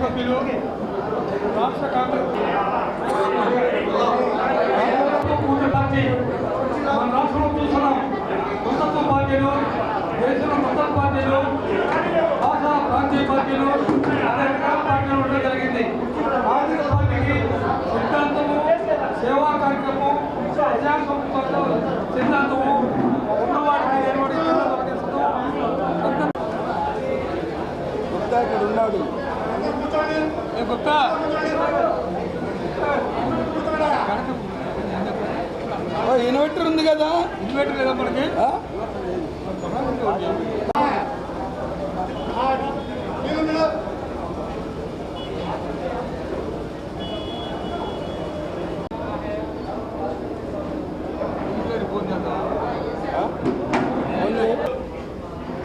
సభ్యులు రాష్ట్ర కాంగ్రెస్ పార్టీ మన రాష్ట్రంలో చూస్తున్నాం. మొత్తం పార్టీలు, దేశంలో మొత్తం పార్టీలు, భాషా ప్రాంతీయ పార్టీలు, అదే రకాల పార్టీలు ఉండడం జరిగింది. కాంగ్రెస్ పార్టీకి సిద్ధాంతము, సేవా కార్యక్రమం, ప్రజాస్వామ్య సిద్ధాంతము ఉన్నవాడికి ఇక్కడ ఉన్నాడు. ఇన్వర్టర్ ఉంది కదా, ఇన్వర్టర్ లేదా మనకి?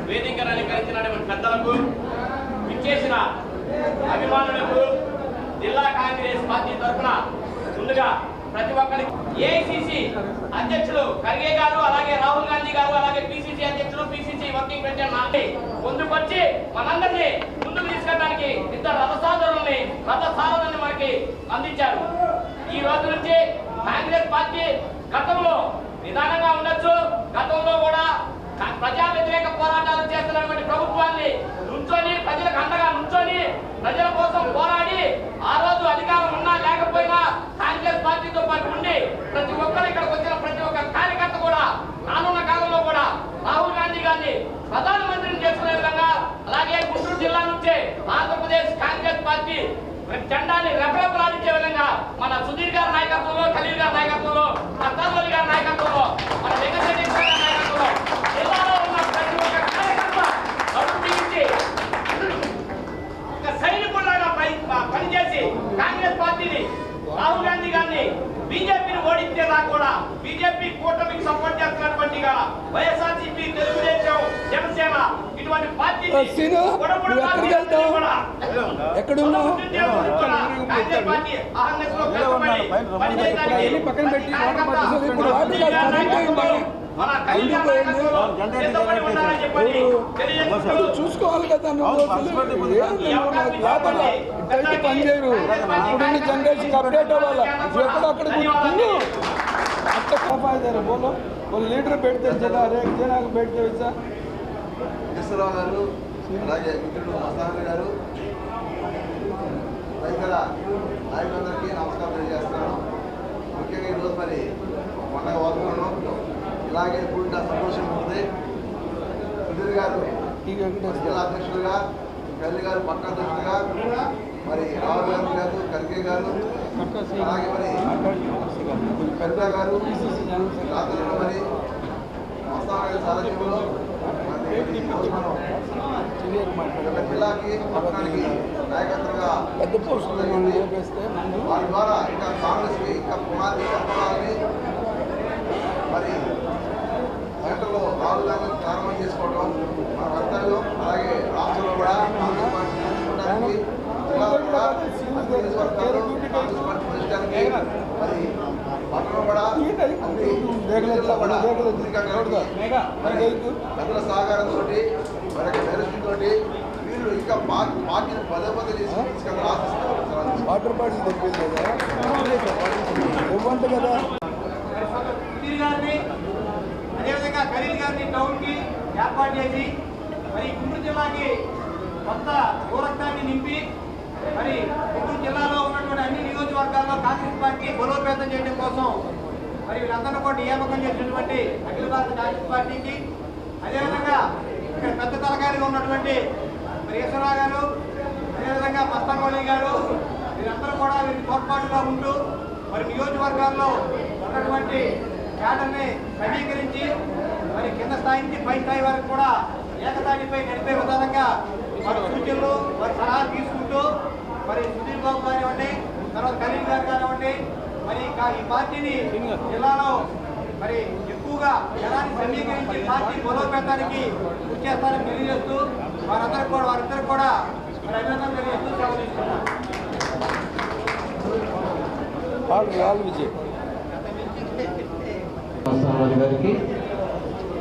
వేదికను అలంకరించినటువంటి పెద్దలకు, విచ్చేసిన అభిమానులకు జిల్లా కాంగ్రెస్ పార్టీ తరఫున ముందుగా ప్రతి ఒక్కరికి ఏఐసిసి అధ్యక్షులు ఖర్గే గారు, అలాగే రాహుల్ గాంధీ గారు, అలాగే పిసిసి అధ్యక్షులు, పిసిసి వర్కింగ్ ప్రెసిడెంట్ ముందుకొచ్చి మనందరినీ ముందుకు తీసుకెళ్ళడానికి ఇద్దరు రథసారథుల్ని మనకి అందించారు. ఈ రోజు నుంచి కాంగ్రెస్ పార్టీ గతంలో నిదానంగా ఉండొచ్చు, గతంలో కూడా ప్రజా వ్యతిరేక పోరాటాలు చేస్తున్నటువంటి ప్రభుత్వాన్ని నుంచొని, ప్రజలకు అండగా నుంచొని, ప్రజల కోసం పోరాడి, ఆ రోజు అధికారం ఉన్నా లేకపోయినా కాంగ్రెస్ పార్టీతో పాటు ఉండి ప్రతి ఒక్కరు ఇక్కడికి వచ్చిన ప్రతి ఒక్క కార్యకర్త కూడా రానున్న కాలంలో కూడా రాహుల్ గాంధీ గారిని ప్రధానమంత్రిని చేసుకునే విధంగా, అలాగే గుంటూరు జిల్లా నుంచే ఆంధ్రప్రదేశ్ కాంగ్రెస్ పార్టీ జెండాని రెపరెపలాడించే విధంగా మన సుధీర్ గారి నాయకత్వంలో, ఖలీల్ గారి నాయకత్వంలో, అత్తాలి గారి నాయకత్వంలో, మన వెంకటరెడ్డి గారి నాయకత్వంలో జిల్లాలో ఉన్న ప్రతి ఒక్క కార్యకర్త అభివృద్ధి ఒక సైనికుల్లాగా పనిచేసి కాంగ్రెస్ పార్టీని, రాహుల్ గాంధీ గారిని, బీజేపీని ఓడించేలా కూడా బీజేపీ కూటమికి సపోర్ట్ చేస్తున్నటువంటి వైఎస్ఆర్సీపీ, తెలుగుదేశం, జనసేన ఇటువంటి పార్టీ చూసుకోవాలి కదా. పనిచేయరు. ఇప్పుడు జనరేషన్ అప్డేట్ అవ్వాలి. ఎక్కడక్కడ अच्छा बोलो वो लीडर बैठते जरा एक जना बैठते वैसा రావు గారు, అలాగే మిత్రుడు మస్తాన్ గారు, రైతుల నాయకులందరికీ నమస్కారం తెలియజేస్తున్నాను. ముఖ్యంగా ఈరోజు మరి పండగ వాతావరణం ఇలాగే కూడిన సంతోషం ఉంది. సుధీర్ గారు జిల్లా అధ్యక్షులుగా, కల్లి గారు పట్టణ అధ్యక్షులుగా, మరి రాహుల్ గాంధీ గారు, ఖర్గే గారు, అలాగే మరి పెద్ద గారు, రాత్రులు మరి మస్తాన్ గారి సారథ్యంలో జిల్లాకి పట్టణానికి నాయకత్వంగా వారి ద్వారా ఇంకా కాంగ్రెస్కి ఇంకా పునాది కట్టాలని మరి సెంటర్లో రాహుల్ గాంధీ ప్రారంభం చేసుకోవడం మన కర్తవ్యం. అలాగే రాష్ట్రంలో కూడా కాంగ్రెస్ పార్టీ తీసుకోవడానికి, జిల్లాలో కూడా నియోజకవర్గాలు కాంగ్రెస్ పార్టీ ప్రవేశించడానికి, మరి పట్టణంలో కూడా పెద్దల సహకారంతో, మరి ధైర్యంతో వీళ్ళు ఇంకా పార్టీని పదే పదే తీసుకెళ్ళి ఆశిస్తారు. వాటర్ బాటిల్ తెప్పింది కదా ఇవ్వండి కదా. సుధీర్ గారిని, అదేవిధంగా ఖలీల్ గారిని టౌన్కి ఏర్పాటు చేసి మరి గుంటూరు జిల్లాకి కొత్త యువరక్తాన్ని నింపి మరి గుంటూరు జిల్లాలో ఉన్నటువంటి అన్ని నియోజకవర్గాల్లో కాంగ్రెస్ పార్టీ బలోపేతం చేయడం కోసం మరి వీళ్ళందరూ కూడా నియామకం చేసినటువంటి అఖిల భారత కాంగ్రెస్ పార్టీకి, అదేవిధంగా ఇక్కడ పెద్ద తలకాయలుగా ఉన్నటువంటి మరి ఈశ్వరరావు గారు, అదేవిధంగా మస్తాన్ గారు, వీరందరూ కూడా వీరి తోడ్పాటుగా ఉంటూ మరి నియోజకవర్గాల్లో ఉన్నటువంటి క్యాడర్ని సమీకరించి మరి కింద స్థాయి నుంచి పై స్థాయి వరకు కూడా ఏకతాటిపై నడిపే విధానంగా మరి సూచనలు, మరి సలహాలు తీసుకుంటూ మరి సుధీర్ బాబు కానివ్వండి, తర్వాత ఖలీల్ గారు కానివ్వండి, మరి ఈ పార్టీని జిల్లాలో మరి ఎక్కువగా జనాన్ని సమీకరించి పార్టీ బలోపేతానికి కృషి చేస్తారని తెలియజేస్తూ వారిద్దరికి కూడా మరి అభినందన తెలియజేస్తూ సెలవు తీసుకున్నారు. గారికి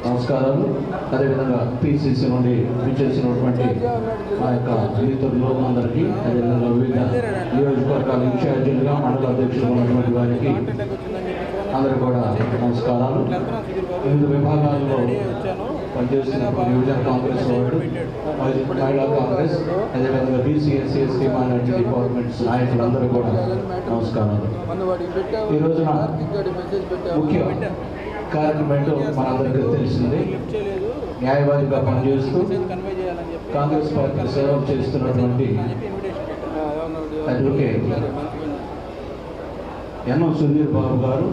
నమస్కారాలు. అదేవిధంగా పిసిసి నుండి విచ్చేసినటువంటి మా యొక్క మిత్రులు అందరికీ, అదేవిధంగా వివిధ నియోజకవర్గాల ఇన్ఛార్జీలుగా మండల అధ్యక్షులు ఉన్నటువంటి వారికి అందరూ కూడా నమస్కారాలు. వివిధ విభాగాల్లో పనిచేస్తున్నటువంటి యువజన కాంగ్రెస్ వాళ్ళు, మహిళా కాంగ్రెస్, అదేవిధంగా BC SC ST minority departments నాయకులందరూ కూడా నమస్కారాలు. ఈ రోజున ముఖ్య కార్యక్రమం మనందరికీ తెలిసింది. న్యాయవాదిగా పనిచేస్తూ కాంగ్రెస్ పార్టీ సేవలు చేస్తున్నటువంటి అడ్వకేట్ ఎన్ఓ సుధీర్ బాబు గారు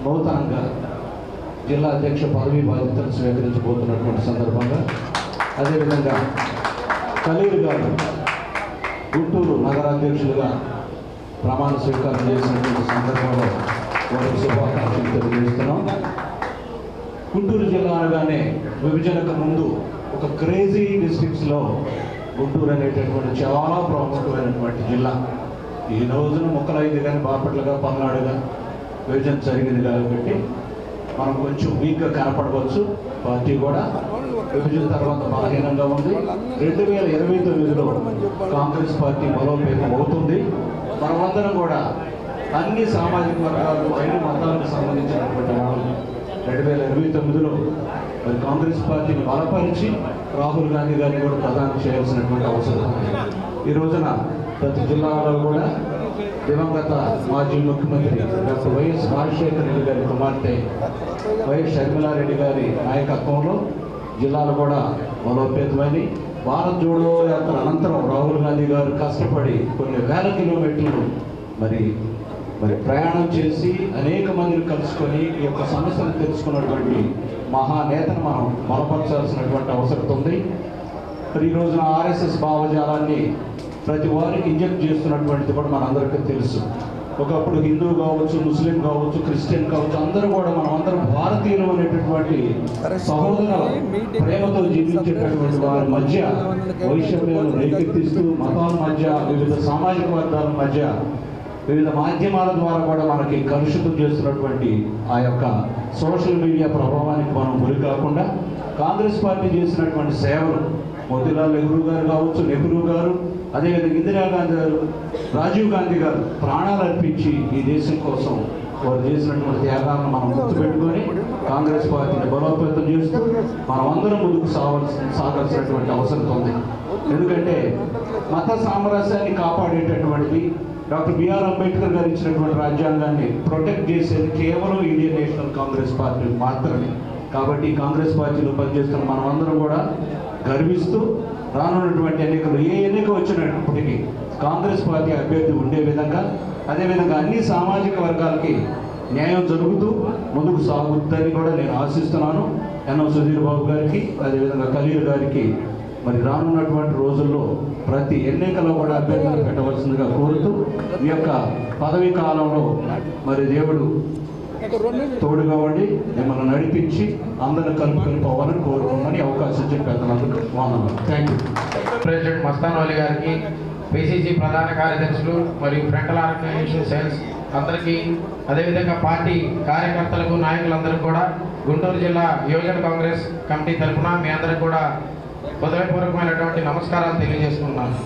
నూతనంగా జిల్లా అధ్యక్ష పదవీ బాధ్యతలు స్వీకరించబోతున్నటువంటి సందర్భంగా, అదేవిధంగా ఖలీల్ గారు గుంటూరు నగరాధ్యక్షులుగా ప్రమాణ స్వీకారం చేసినటువంటి సందర్భంలో వారికి శుభాకాంక్షలు తెలియజేస్తున్నాం. గుంటూరు జిల్లా అనగానే విభజనకు ముందు ఒక క్రేజీ డిస్ట్రిక్ట్స్లో గుంటూరు అనేటటువంటి చాలా ప్రాముఖ్యమైనటువంటి జిల్లా. ఈ రోజున ముక్కలైంది కానీ బాపట్లుగా పల్నాడుగా విభజన జరిగింది కాబట్టి మనం కొంచెం వీక్గా కనపడవచ్చు. పార్టీ కూడా విభజన తర్వాత బలహీనంగా ఉంది. 2029లో కాంగ్రెస్ పార్టీ బలోపేతం అవుతుంది. మనమందరం కూడా అన్ని సామాజిక వర్గాలు, అన్ని మతాలకు సంబంధించినటువంటి వాళ్ళు 2029లో మరి కాంగ్రెస్ పార్టీని బలపరిచి రాహుల్ గాంధీ గారిని కూడా ప్రధానం చేయాల్సినటువంటి అవసరం ఉంది. ఈ రోజున ప్రతి జిల్లాలో కూడా దివంగత మాజీ ముఖ్యమంత్రి డాక్టర్ వైఎస్ రాజశేఖర రెడ్డి గారి కుమార్తె వైఎస్ షర్మిలారెడ్డి గారి నాయకత్వంలో జిల్లాలు కూడా బలోపేతమైంది. భారత్ జోడో యాత్ర అనంతరం రాహుల్ గాంధీ గారు కష్టపడి కొన్ని వేల కిలోమీటర్లు మరి ప్రయాణం చేసి అనేక మందిని కలుసుకొని ఈ యొక్క సమస్యను తెలుసుకున్నటువంటి మహానేతను మనం బలపరచాల్సినటువంటి అవసరం ఉంది. మరి ఈ రోజున ఆర్ఎస్ఎస్ భావజాలాన్ని ప్రతి వారికి ఇంజెక్ట్ చేస్తున్నటువంటిది కూడా మనందరికీ తెలుసు. ఒకప్పుడు హిందూ కావచ్చు, ముస్లిం కావచ్చు, క్రిస్టియన్ కావచ్చు, అందరూ కూడా మనమందరం భారతీయులు అనేటటువంటి సహోదర ప్రేమతో జీవించేటటువంటి వారి మధ్య వైషమ్యాలను రేకెత్తిస్తూ మతాల మధ్య, వివిధ సామాజిక వర్గాల మధ్య, వివిధ మాధ్యమాల ద్వారా కూడా మనకి కలుషితం చేస్తున్నటువంటి ఆ యొక్క సోషల్ మీడియా ప్రభావానికి మనం గురి కాకుండా కాంగ్రెస్ పార్టీ చేసినటువంటి సేవలు, మోతీలాల్ నెహ్రూ గారు కావచ్చు, నెహ్రూ గారు, అదేవిధంగా ఇందిరాగాంధీ గారు, రాజీవ్ గాంధీ గారు ప్రాణాలు అర్పించి ఈ దేశం కోసం వారు చేసినటువంటి త్యాగాలను మనం గుర్తుపెట్టుకొని కాంగ్రెస్ పార్టీని బలోపేతం చేస్తూ మనమందరం ముందుకు సాగాల్సినటువంటి అవసరం ఉంది. ఎందుకంటే మత సామరస్యాన్ని కాపాడేటటువంటిది డాక్టర్ బిఆర్ అంబేద్కర్ గారు ఇచ్చినటువంటి రాజ్యాంగాన్ని ప్రొటెక్ట్ చేసేది కేవలం ఇండియన్ నేషనల్ కాంగ్రెస్ పార్టీ మాత్రమే. కాబట్టి కాంగ్రెస్ పార్టీలో పనిచేస్తున్న మనమందరం కూడా గర్విస్తూ రానున్నటువంటి ఎన్నికలు ఏ ఎన్నిక వచ్చినప్పటికీ కాంగ్రెస్ పార్టీ అభ్యర్థి ఉండే విధంగా, అదేవిధంగా అన్ని సామాజిక వర్గాలకి న్యాయం జరుగుతూ ముందుకు సాగుతుందని కూడా నేను ఆశిస్తున్నాను. ఎన్ఓ సుధీర్ బాబు గారికి, అదేవిధంగా ఖలీల్ గారికి మరి రానున్నటువంటి రోజుల్లో ప్రతి ఎన్నికలో కూడా అభ్యర్థులు పెట్టవలసిందిగా కోరుతూ ఈ యొక్క పదవీ కాలంలో మరి దేవుడు తోడుగా ఉండి మిమ్మల్ని నడిపించి అందరిని కలుపుకొని పోవాలని కోరుకోమని అవకాశం ఇచ్చిన పెద్దలందరూ వందనాలు. Thank you. President Mastan Ali గారికి, పిసిసి ప్రధాన కార్యదర్శులు మరియు ఫ్రంటల్ ఆర్గనైజేషన్ సెల్స్ అందరికీ, అదేవిధంగా పార్టీ కార్యకర్తలకు, నాయకులందరూ కూడా గుంటూరు జిల్లా యువజన కాంగ్రెస్ కమిటీ తరఫున మీ అందరికీ కూడా హృదయపూర్వకమైనటువంటి నమస్కారాలు తెలియజేసుకున్నాను.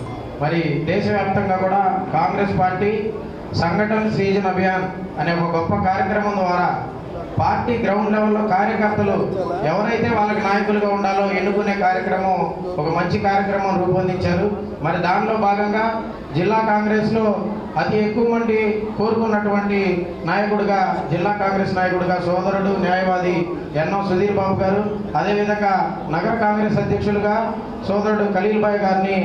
మరి దేశవ్యాప్తంగా కూడా కాంగ్రెస్ పార్టీ సంఘటన సీజన్ అభియాన్ అనే ఒక గొప్ప కార్యక్రమం ద్వారా పార్టీ గ్రౌండ్ లెవెల్లో కార్యకర్తలు ఎవరైతే వాళ్ళకి నాయకులుగా ఉండాలో ఎన్నుకునే కార్యక్రమం, ఒక మంచి కార్యక్రమం రూపొందించారు. మరి దానిలో భాగంగా జిల్లా కాంగ్రెస్లో అతి ఎక్కువ మంది కోరుకున్నటువంటి నాయకుడిగా, జిల్లా కాంగ్రెస్ నాయకుడిగా సోదరుడు న్యాయవాది ఎన్ఓ సుధీర్ బాబు గారు, అదేవిధంగా నగర కాంగ్రెస్ అధ్యక్షులుగా సోదరుడు ఖలీల్ భాయ్ గారిని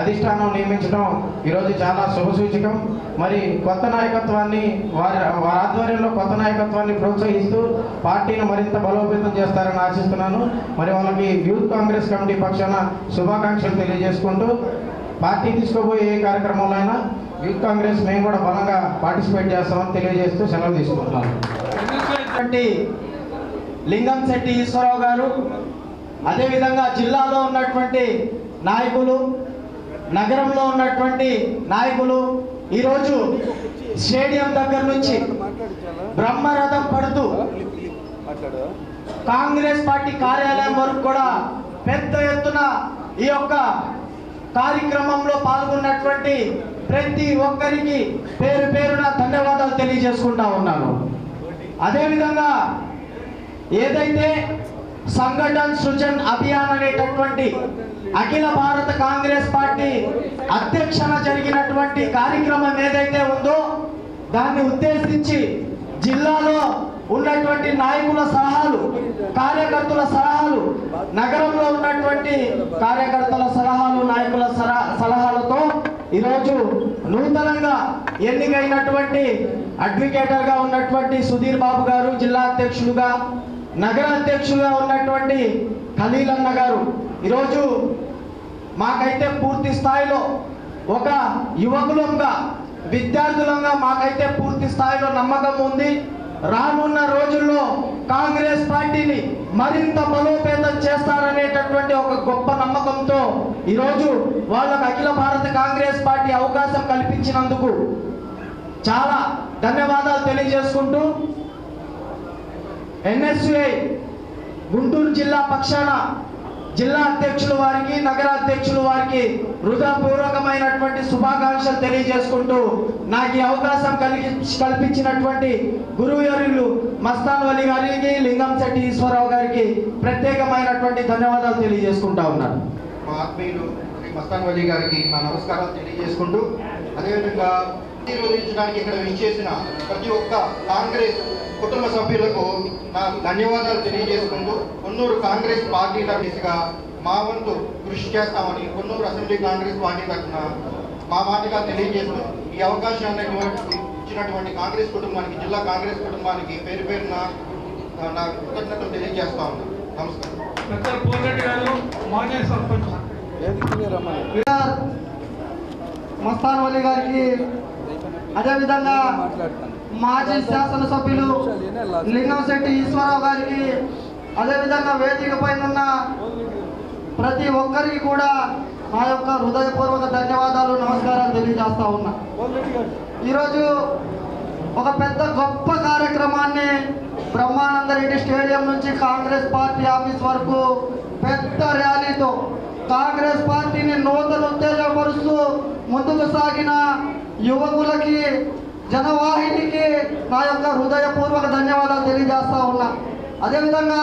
అధిష్టానం నియమించడం ఈరోజు చాలా శుభసూచకం. మరి కొత్త నాయకత్వాన్ని వారి ఆధ్వర్యంలో కొత్త నాయకత్వాన్ని ప్రోత్సహిస్తూ పార్టీని మరింత బలోపేతం చేస్తారని ఆశిస్తున్నాను. మరి వాళ్ళకి యూత్ కాంగ్రెస్ కమిటీ పక్షాన శుభాకాంక్షలు తెలియజేసుకుంటూ, పార్టీ తీసుకోబోయే ఏ కార్యక్రమంలో అయినా యూత్ కాంగ్రెస్ మేము కూడా బలంగా పార్టిసిపేట్ చేస్తామని తెలియజేస్తూ సెలవు తీసుకుంటున్నాను. లింగంశెట్టి ఈశ్వరరావు గారు, అదేవిధంగా జిల్లాలో ఉన్నటువంటి నాయకులు, నగరంలో ఉన్నటువంటి నాయకులు ఈరోజు స్టేడియం దగ్గర నుంచి బ్రహ్మరథం పడుతూ కాంగ్రెస్ పార్టీ కార్యాలయం వరకు కూడా పెద్ద ఎత్తున ఈ యొక్క కార్యక్రమంలో పాల్గొన్నటువంటి ప్రతి ఒక్కరికి పేరు పేరున ధన్యవాదాలు తెలియజేసుకుంటా ఉన్నాను. అదేవిధంగా ఏదైతే సంఘటన్ సృజన్ అభియాన్ అనేటటువంటి అఖిల భారత కాంగ్రెస్ పార్టీ అధ్యక్షన జరిగినటువంటి కార్యక్రమం ఏదైతే ఉందో దాన్ని ఉద్దేశించి జిల్లాలో ఉన్నటువంటి నాయకుల సలహాలు, కార్యకర్తల సలహాలు, నగరంలో ఉన్నటువంటి కార్యకర్తల సలహాలు, నాయకుల సలహాలతో ఈరోజు నూతనంగా ఎన్నికైనటువంటి అడ్వకేటర్గా ఉన్నటువంటి సుధీర్ బాబు గారు, జిల్లా అధ్యక్షులుగా, నగర అధ్యక్షులుగా ఉన్నటువంటి ఖలీల్ అన్న గారు ఈరోజు మాకైతే పూర్తి స్థాయిలో ఒక యువకులంగా, విద్యార్థులంగా మాకైతే పూర్తి స్థాయిలో నమ్మకం ఉంది. రానున్న రోజుల్లో కాంగ్రెస్ పార్టీని మరింత బలోపేతం చేస్తారనేటటువంటి ఒక గొప్ప నమ్మకంతో ఈరోజు వాళ్ళకు అఖిల భారత కాంగ్రెస్ పార్టీ అవకాశం కల్పించినందుకు చాలా ధన్యవాదాలు తెలియజేసుకుంటూ ఎన్ఎస్యుఐ గుంటూరు జిల్లా పక్షాన జిల్లా అధ్యక్షుల వారికి, నగర అధ్యక్షుల వారికి హృదయపూర్వకమైనటువంటి శుభాకాంక్షలు తెలియజేసుకుంటూ నాకు ఈ అవకాశం కల్పించినటువంటి గురువర్యులు మస్తాన్ వలి గారికి, లింగంశెట్టి ఈశ్వరరావు గారికి ప్రత్యేకమైనటువంటి ధన్యవాదాలు తెలియజేసుకుంటా ఉన్నాను. మా ఆత్మీయులు శ్రీ మస్తాన్ వలి గారికి మా నమస్కారాలు తెలియజేసుకుంటూ, అదేవిధంగా నిర్వహించడానికి ఇక్కడ విచ్చేసిన ప్రతి ఒక్క కాంగ్రెస్ కుటుంబ సభ్యులకు నా ధన్యవాదాలు తెలియజేసుకుంటూ, కొన్నూరు కాంగ్రెస్ పార్టీ తరఫుగా మా వంతు కృషి చేస్తామని కొన్నూరు అసెంబ్లీ కాంగ్రెస్ పార్టీ తరఫున మా మాటగా తెలియజేస్తూ ఈ అవకాశాన్ని ఇచ్చినటువంటి కాంగ్రెస్ కుటుంబానికి, జిల్లా కాంగ్రెస్ కుటుంబానికి పేరు పేరున నా కృతజ్ఞతలు తెలియజేస్తా ఉన్నాను. నమస్కారం. మస్తాన్ వలి గారికి, అదేవిధంగా మాజీ శాసనసభ్యులు లింగంశెట్టి ఈశ్వరరావు గారికి, అదేవిధంగా వేదిక పైన ఉన్న ప్రతి ఒక్కరికి కూడా నా యొక్క హృదయపూర్వక ధన్యవాదాలు, నమస్కారాలు తెలియజేస్తా ఉన్నా. ఈరోజు ఒక పెద్ద గొప్ప కార్యక్రమాన్ని బ్రహ్మానందరెడ్డి స్టేడియం నుంచి కాంగ్రెస్ పార్టీ ఆఫీస్ వరకు పెద్ద ర్యాలీతో కాంగ్రెస్ పార్టీని నూతన ఉత్తేజపరుస్తూ ముందుకు సాగిన యువకులకి, జనవాహినికి నా యొక్క హృదయపూర్వక ధన్యవాదాలు తెలియజేస్తా ఉన్నా. అదేవిధంగా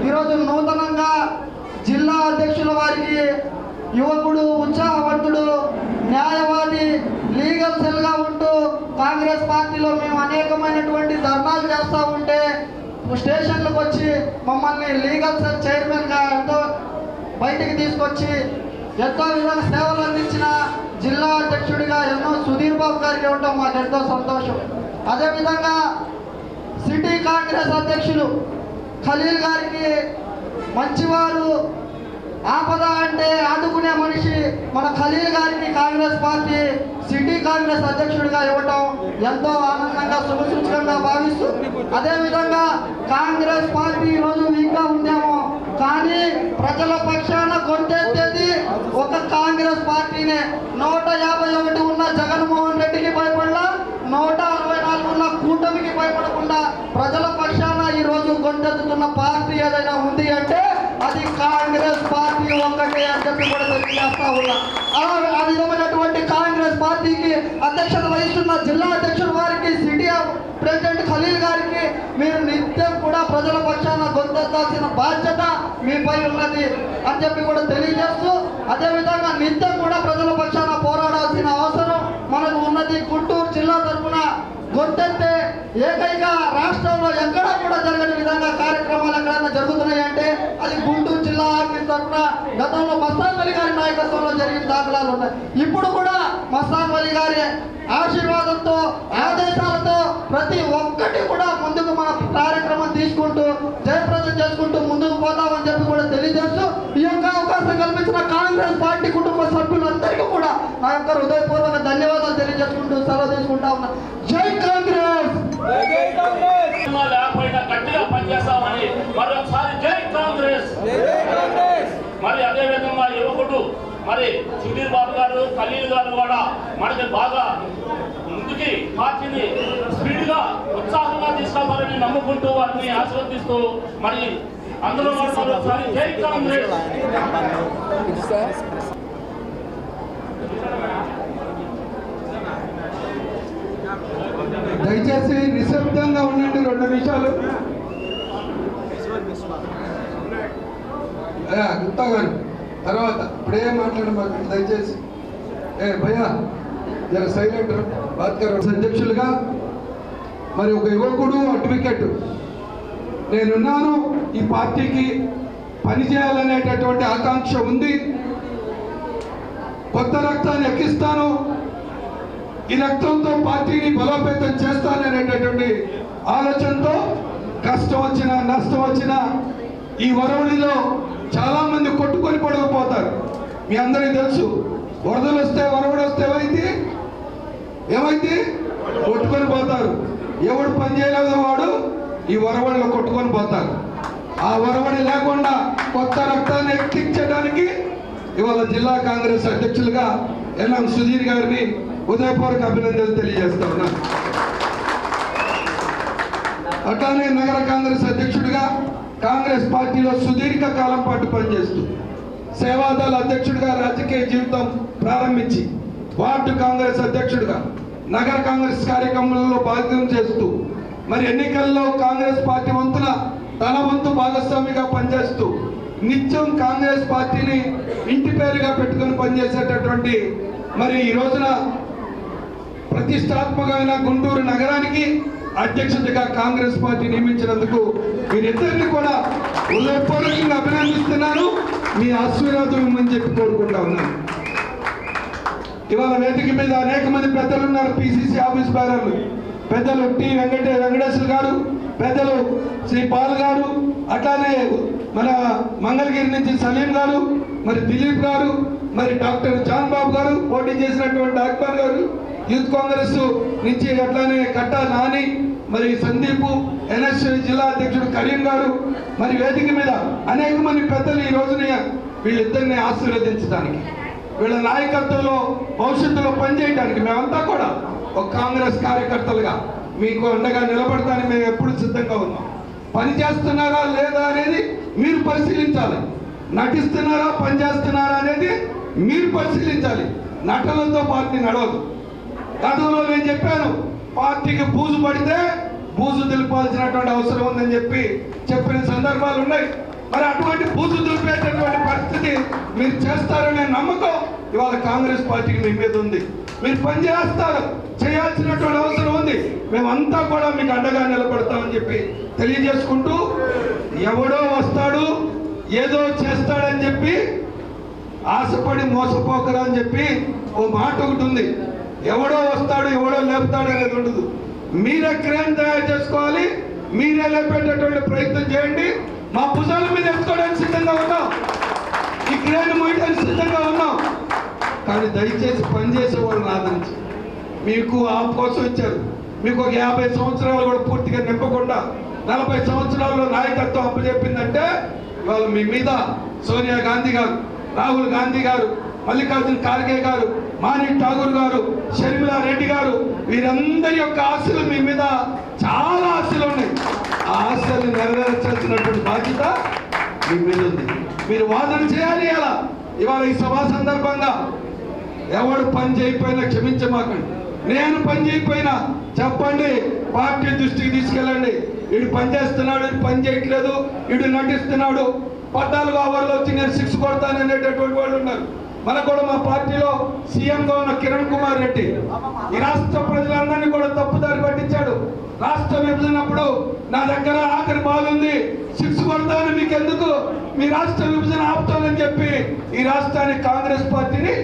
ఈరోజు నూతనంగా జిల్లా అధ్యక్షుల వారికి యువకుడు, ఉత్సాహవంతుడు, న్యాయవాది, లీగల్ సెల్గా ఉంటూ కాంగ్రెస్ పార్టీలో మేము అనేకమైనటువంటి ధర్నాలు చేస్తూ ఉంటే స్టేషన్లకు వచ్చి మమ్మల్ని లీగల్ సెల్ చైర్మన్గా ఎంతో బయటికి తీసుకొచ్చి ఎంతో విధంగా సేవలు అందించిన జిల్లా అధ్యక్షుడిగా ఎన్నో సుధీర్ బాబు గారికి ఇవ్వటం మాకు ఎంతో సంతోషం. అదేవిధంగా సిటీ కాంగ్రెస్ అధ్యక్షులు ఖలీల్ గారికి, మంచివారు, ఆపద అంటే ఆదుకునే మనిషి మన ఖలీల్ గారికి కాంగ్రెస్ పార్టీ సిటీ కాంగ్రెస్ అధ్యక్షుడిగా ఇవ్వటం ఎంతో ఆనందంగా, శుభసూచకంగా భావిస్తూ, అదేవిధంగా కాంగ్రెస్ పార్టీ ఈరోజు వీక్గా ఉందేమో కానీ ప్రజల పక్షాన గొంతెత్తేది ఒక కాంగ్రెస్ పార్టీనే. 151 ఉన్న జగన్మోహన్ రెడ్డికి భయపడలా, 164 ఉన్న కూటమికి భయపడకుండా ప్రజల పక్షాన ఈరోజు గొంతెత్తుతున్న పార్టీ ఏదైనా ఉంది అంటే అది కాంగ్రెస్ పార్టీ ఒక్కటే అని చెప్పి కూడా తెలియజేస్తా ఉన్నా. ఆ విధమైనటువంటి కాంగ్రెస్ పార్టీకి అధ్యక్షత వహిస్తున్న జిల్లా అధ్యక్షుల వారికి, సిటీ ప్రెసిడెంట్ ఖలీల్ గారికి మీరు నిత్యం కూడా ప్రజల పక్షాన గొంతెత్తాల్సిన బాధ్యత మీపై ఉన్నది అని చెప్పి కూడా తెలియజేస్తూ, అదేవిధంగా నిత్యం కూడా ప్రజల పక్షాన పోరాడాల్సిన అవసరం మనకు ఉన్నది. గుంటూరు జిల్లా తరఫున గొంతెత్తే ఏకైక రాష్ట్రంలో ఎక్కడా కూడా జరగని విధంగా కార్యక్రమాలు ఎక్కడైనా జరుగుతున్నాయి అంటే అది గుంటూరు జిల్లా ఆఫీస్ తరఫున గతంలో మస్తాన్ వలి గారి నాయకత్వంలో జరిగిన దాఖలాలు ఉన్నాయి. ఇప్పుడు కూడా మస్తాన్ వలి గారి ఆశీర్వాదంతో, ఆదేశాలతో ప్రతి ఒక్కటి కూడా ముందుకు మన కార్యక్రమం తీసుకుంటూ జయప్రదం చేసుకుంటూ ముందుకు పోతామని చెప్పి కూడా తెలియజేస్తూ ఈ యొక్క అవకాశం కల్పించిన కాంగ్రెస్ పార్టీ కుటుంబ సభ్యులందరికీ కూడా నా యొక్క హృదయపూర్వక ధన్యవాదాలు తెలియజేసుకుంటూ సెలవు తీసుకుంటా ఉన్నా. జై కాంగ్రెస్. లేకపోయినా గట్టిగా పనిచేస్తామని మరొకసారి జై కాంగ్రెస్. మరి అదే విధంగా యువకుడు మరి సుధీర్ బాబు గారు, ఖలీల్ గారు కూడా మనకి బాగా ముందుకి పార్టీని స్పీడ్గా, ఉత్సాహంగా తీసుకెళ్తారని నమ్ముకుంటూ వారిని ఆశీర్వదిస్తూ మరి అందరూ ఒకసారి జై కాంగ్రెస్. దయచేసి నిశ్శబ్దంగా ఉండండి 2 నిమిషాలు. గుప్తా గారు తర్వాత ఇప్పుడే మాట్లాడమాకండి దయచేసి. భయ్యా జర సైలెంట్ బాత్ గారు. అధ్యక్షులుగా మరి ఒక యువకుడు అడ్వకేట్ నేనున్నాను, ఈ పార్టీకి పనిచేయాలనేటటువంటి ఆకాంక్ష ఉంది, కొత్త రక్తాన్ని ఎక్కిస్తాను, ఈ రక్తంతో పార్టీని బలోపేతం చేస్తాననేటటువంటి ఆలోచనతో కష్టం వచ్చినా నష్టం వచ్చినా ఈ వరవడిలో చాలా మంది కొట్టుకొని పడకపోతారు. మీ అందరికీ తెలుసు, వరదలు వస్తే వరవడి వస్తే ఏమైంది కొట్టుకొని పోతారు. ఎవడు పని చేయలేదో వాడు ఈ వరవడిలో కొట్టుకొని పోతారు. ఆ వరవడి లేకుండా కొత్త రక్తాన్ని ఎక్కించడానికి ఇవాళ జిల్లా కాంగ్రెస్ అధ్యక్షులుగా ఎల్ఎం సుధీర్ గారిని హృదయపూర్వక అభినందనలు తెలియజేస్తా ఉన్నాను. అట్లానే నగర కాంగ్రెస్ అధ్యక్షుడిగా కాంగ్రెస్ పార్టీలో సుదీర్ఘ కాలం పాటు పనిచేస్తూ సేవాదళ అధ్యక్షుడిగా రాజకీయ జీవితం ప్రారంభించి వార్డు కాంగ్రెస్ అధ్యక్షుడిగా నగర కాంగ్రెస్ కార్యక్రమాలలో భాగం చేస్తూ మరి ఎన్నికల్లో కాంగ్రెస్ పార్టీ వంతున తన వంతు భాగస్వామిగా పనిచేస్తూ నిత్యం కాంగ్రెస్ పార్టీని ఇంటి పేరుగా పెట్టుకొని పనిచేసేటటువంటి మరి ఈ రోజున ప్రతిష్టాత్మకమైన గుంటూరు నగరానికి అధ్యక్షతగా కాంగ్రెస్ పార్టీ నియమించినందుకు మీరిద్దరిని కూడా హృదయపూర్వకంగా అభినందిస్తున్నాను. మీ ఆశీర్వాదం ఇమ్మని చెప్పి కోరుకుంటా ఉన్నాను. ఇవాళ వేదిక మీద అనేక మంది పెద్దలు ఉన్నారు. పిసిసి ఆఫీస్ బేరర్లు పెద్దలు టి వెంకటేశ్వర గారు, పెద్దలు శ్రీ పాల్ గారు, అట్లానే మన మంగళగిరి నుంచి సలీం గారు, మరి దిలీప్ గారు, మరి డాక్టర్ జాన్ బాబు గారు, పోటీ చేసినటువంటి అక్బర్ గారు, యూత్ కాంగ్రెస్ నుంచి అట్లానే కట్టా నాని, మరి సందీప్, ఎన్ఎస్ జిల్లా అధ్యక్షుడు కరీం గారు, మరి వేదిక మీద అనేక మంది పెద్దలు ఈ రోజున వీళ్ళిద్దరిని ఆశీర్వదించడానికి, వీళ్ళ నాయకత్వంలో భవిష్యత్తులో పనిచేయడానికి మేమంతా కూడా ఒక కాంగ్రెస్ కార్యకర్తలుగా మీకు అండగా నిలబడటానికి మేము ఎప్పుడు సిద్ధంగా ఉన్నాం. పని చేస్తున్నారా లేదా అనేది మీరు పరిశీలించాలి, నటిస్తున్నారా పనిచేస్తున్నారా అనేది మీరు పరిశీలించాలి. నటనలతో పార్టీ నడవదు. గతంలో నేను చెప్పాను, పార్టీకి బూజు పడితే బూజు దులిపాల్సినటువంటి అవసరం ఉందని చెప్పిన సందర్భాలు ఉన్నాయి. మరి అటువంటి బూజు దులిపేటటువంటి పరిస్థితి మీరు చేస్తారనే నమ్మకం ఇవాళ కాంగ్రెస్ పార్టీకి మీ మీద ఉంది. మీరు పని చేయాల్సినటువంటి అవసరం ఉంది. మేమంతా కూడా మీకు అండగా నిలబడతామని చెప్పి తెలియజేసుకుంటూ, ఎవడో వస్తాడు ఏదో చేస్తాడని చెప్పి ఆశపడి మోసపోకరా అని చెప్పి ఓ మాట ఒకటి ఉంది. ఎవడో వస్తాడు ఎవడో లేపుతాడు అనేది ఉండదు. మీరే క్రేన్ తయారు చేసుకోవాలి, మీరే లేపేటటువంటి ప్రయత్నం చేయండి. మా భుజాల మీద ఎత్తుకోవడానికి సిద్ధంగా ఉన్నాం, ఈ క్రేన్ మోయడానికి సిద్ధంగా ఉన్నాం. కానీ దయచేసి పనిచేసే వాళ్ళని ఆదరించి, మీకు ఆ కోసం ఇచ్చారు. మీకు ఒక 50 సంవత్సరాలు కూడా పూర్తిగా నింపకుండా 40 సంవత్సరాల్లో నాయకత్వం అప్పచెప్పిందంటే ఇవాళ మీ మీద సోనియా గాంధీ గారు, రాహుల్ గాంధీ గారు, మల్లికార్జున ఖార్గే గారు, మాణిక్ ఠాగూర్ గారు, షర్మిలా రెడ్డి గారు, వీరందరి యొక్క ఆశలు మీ మీద చాలా ఆశలు ఉన్నాయి. ఆ ఆశల్ని నెరవేర్చాల్సినటువంటి బాధ్యత మీ మీద ఉంది. మీరు వాదన చేయాలి. అలా ఇవాళ ఈ సభా సందర్భంగా ఎవడు పని చేయకపోయినా క్షమించమాకండి. నేను పని చేయకపోయినా చెప్పండి, పార్టీ దృష్టికి తీసుకెళ్ళండి. వీడు పని చేస్తున్నాడు, వీడు పని చేయట్లేదు, వీడు నటిస్తున్నాడు, 14 ఓవర్లో వచ్చి నేను 6 కొడతాను అనేటటువంటి వాళ్ళు ఉన్నారు. మనకు కూడా మా పార్టీలో సీఎంగా ఉన్న కిరణ్ కుమార్ రెడ్డి ఈ రాష్ట్ర ప్రజలందరినీ కూడా తప్పుదారి పట్టించాడు. రాష్ట్ర విభజనప్పుడు నా దగ్గర ఆఖరి బాల్ ఉంది, 6 కొడతాను, మీకు ఎందుకు, మీ రాష్ట్ర విభజన ఆపుతానని చెప్పి ఈ రాష్ట్రానికి కాంగ్రెస్ పార్టీని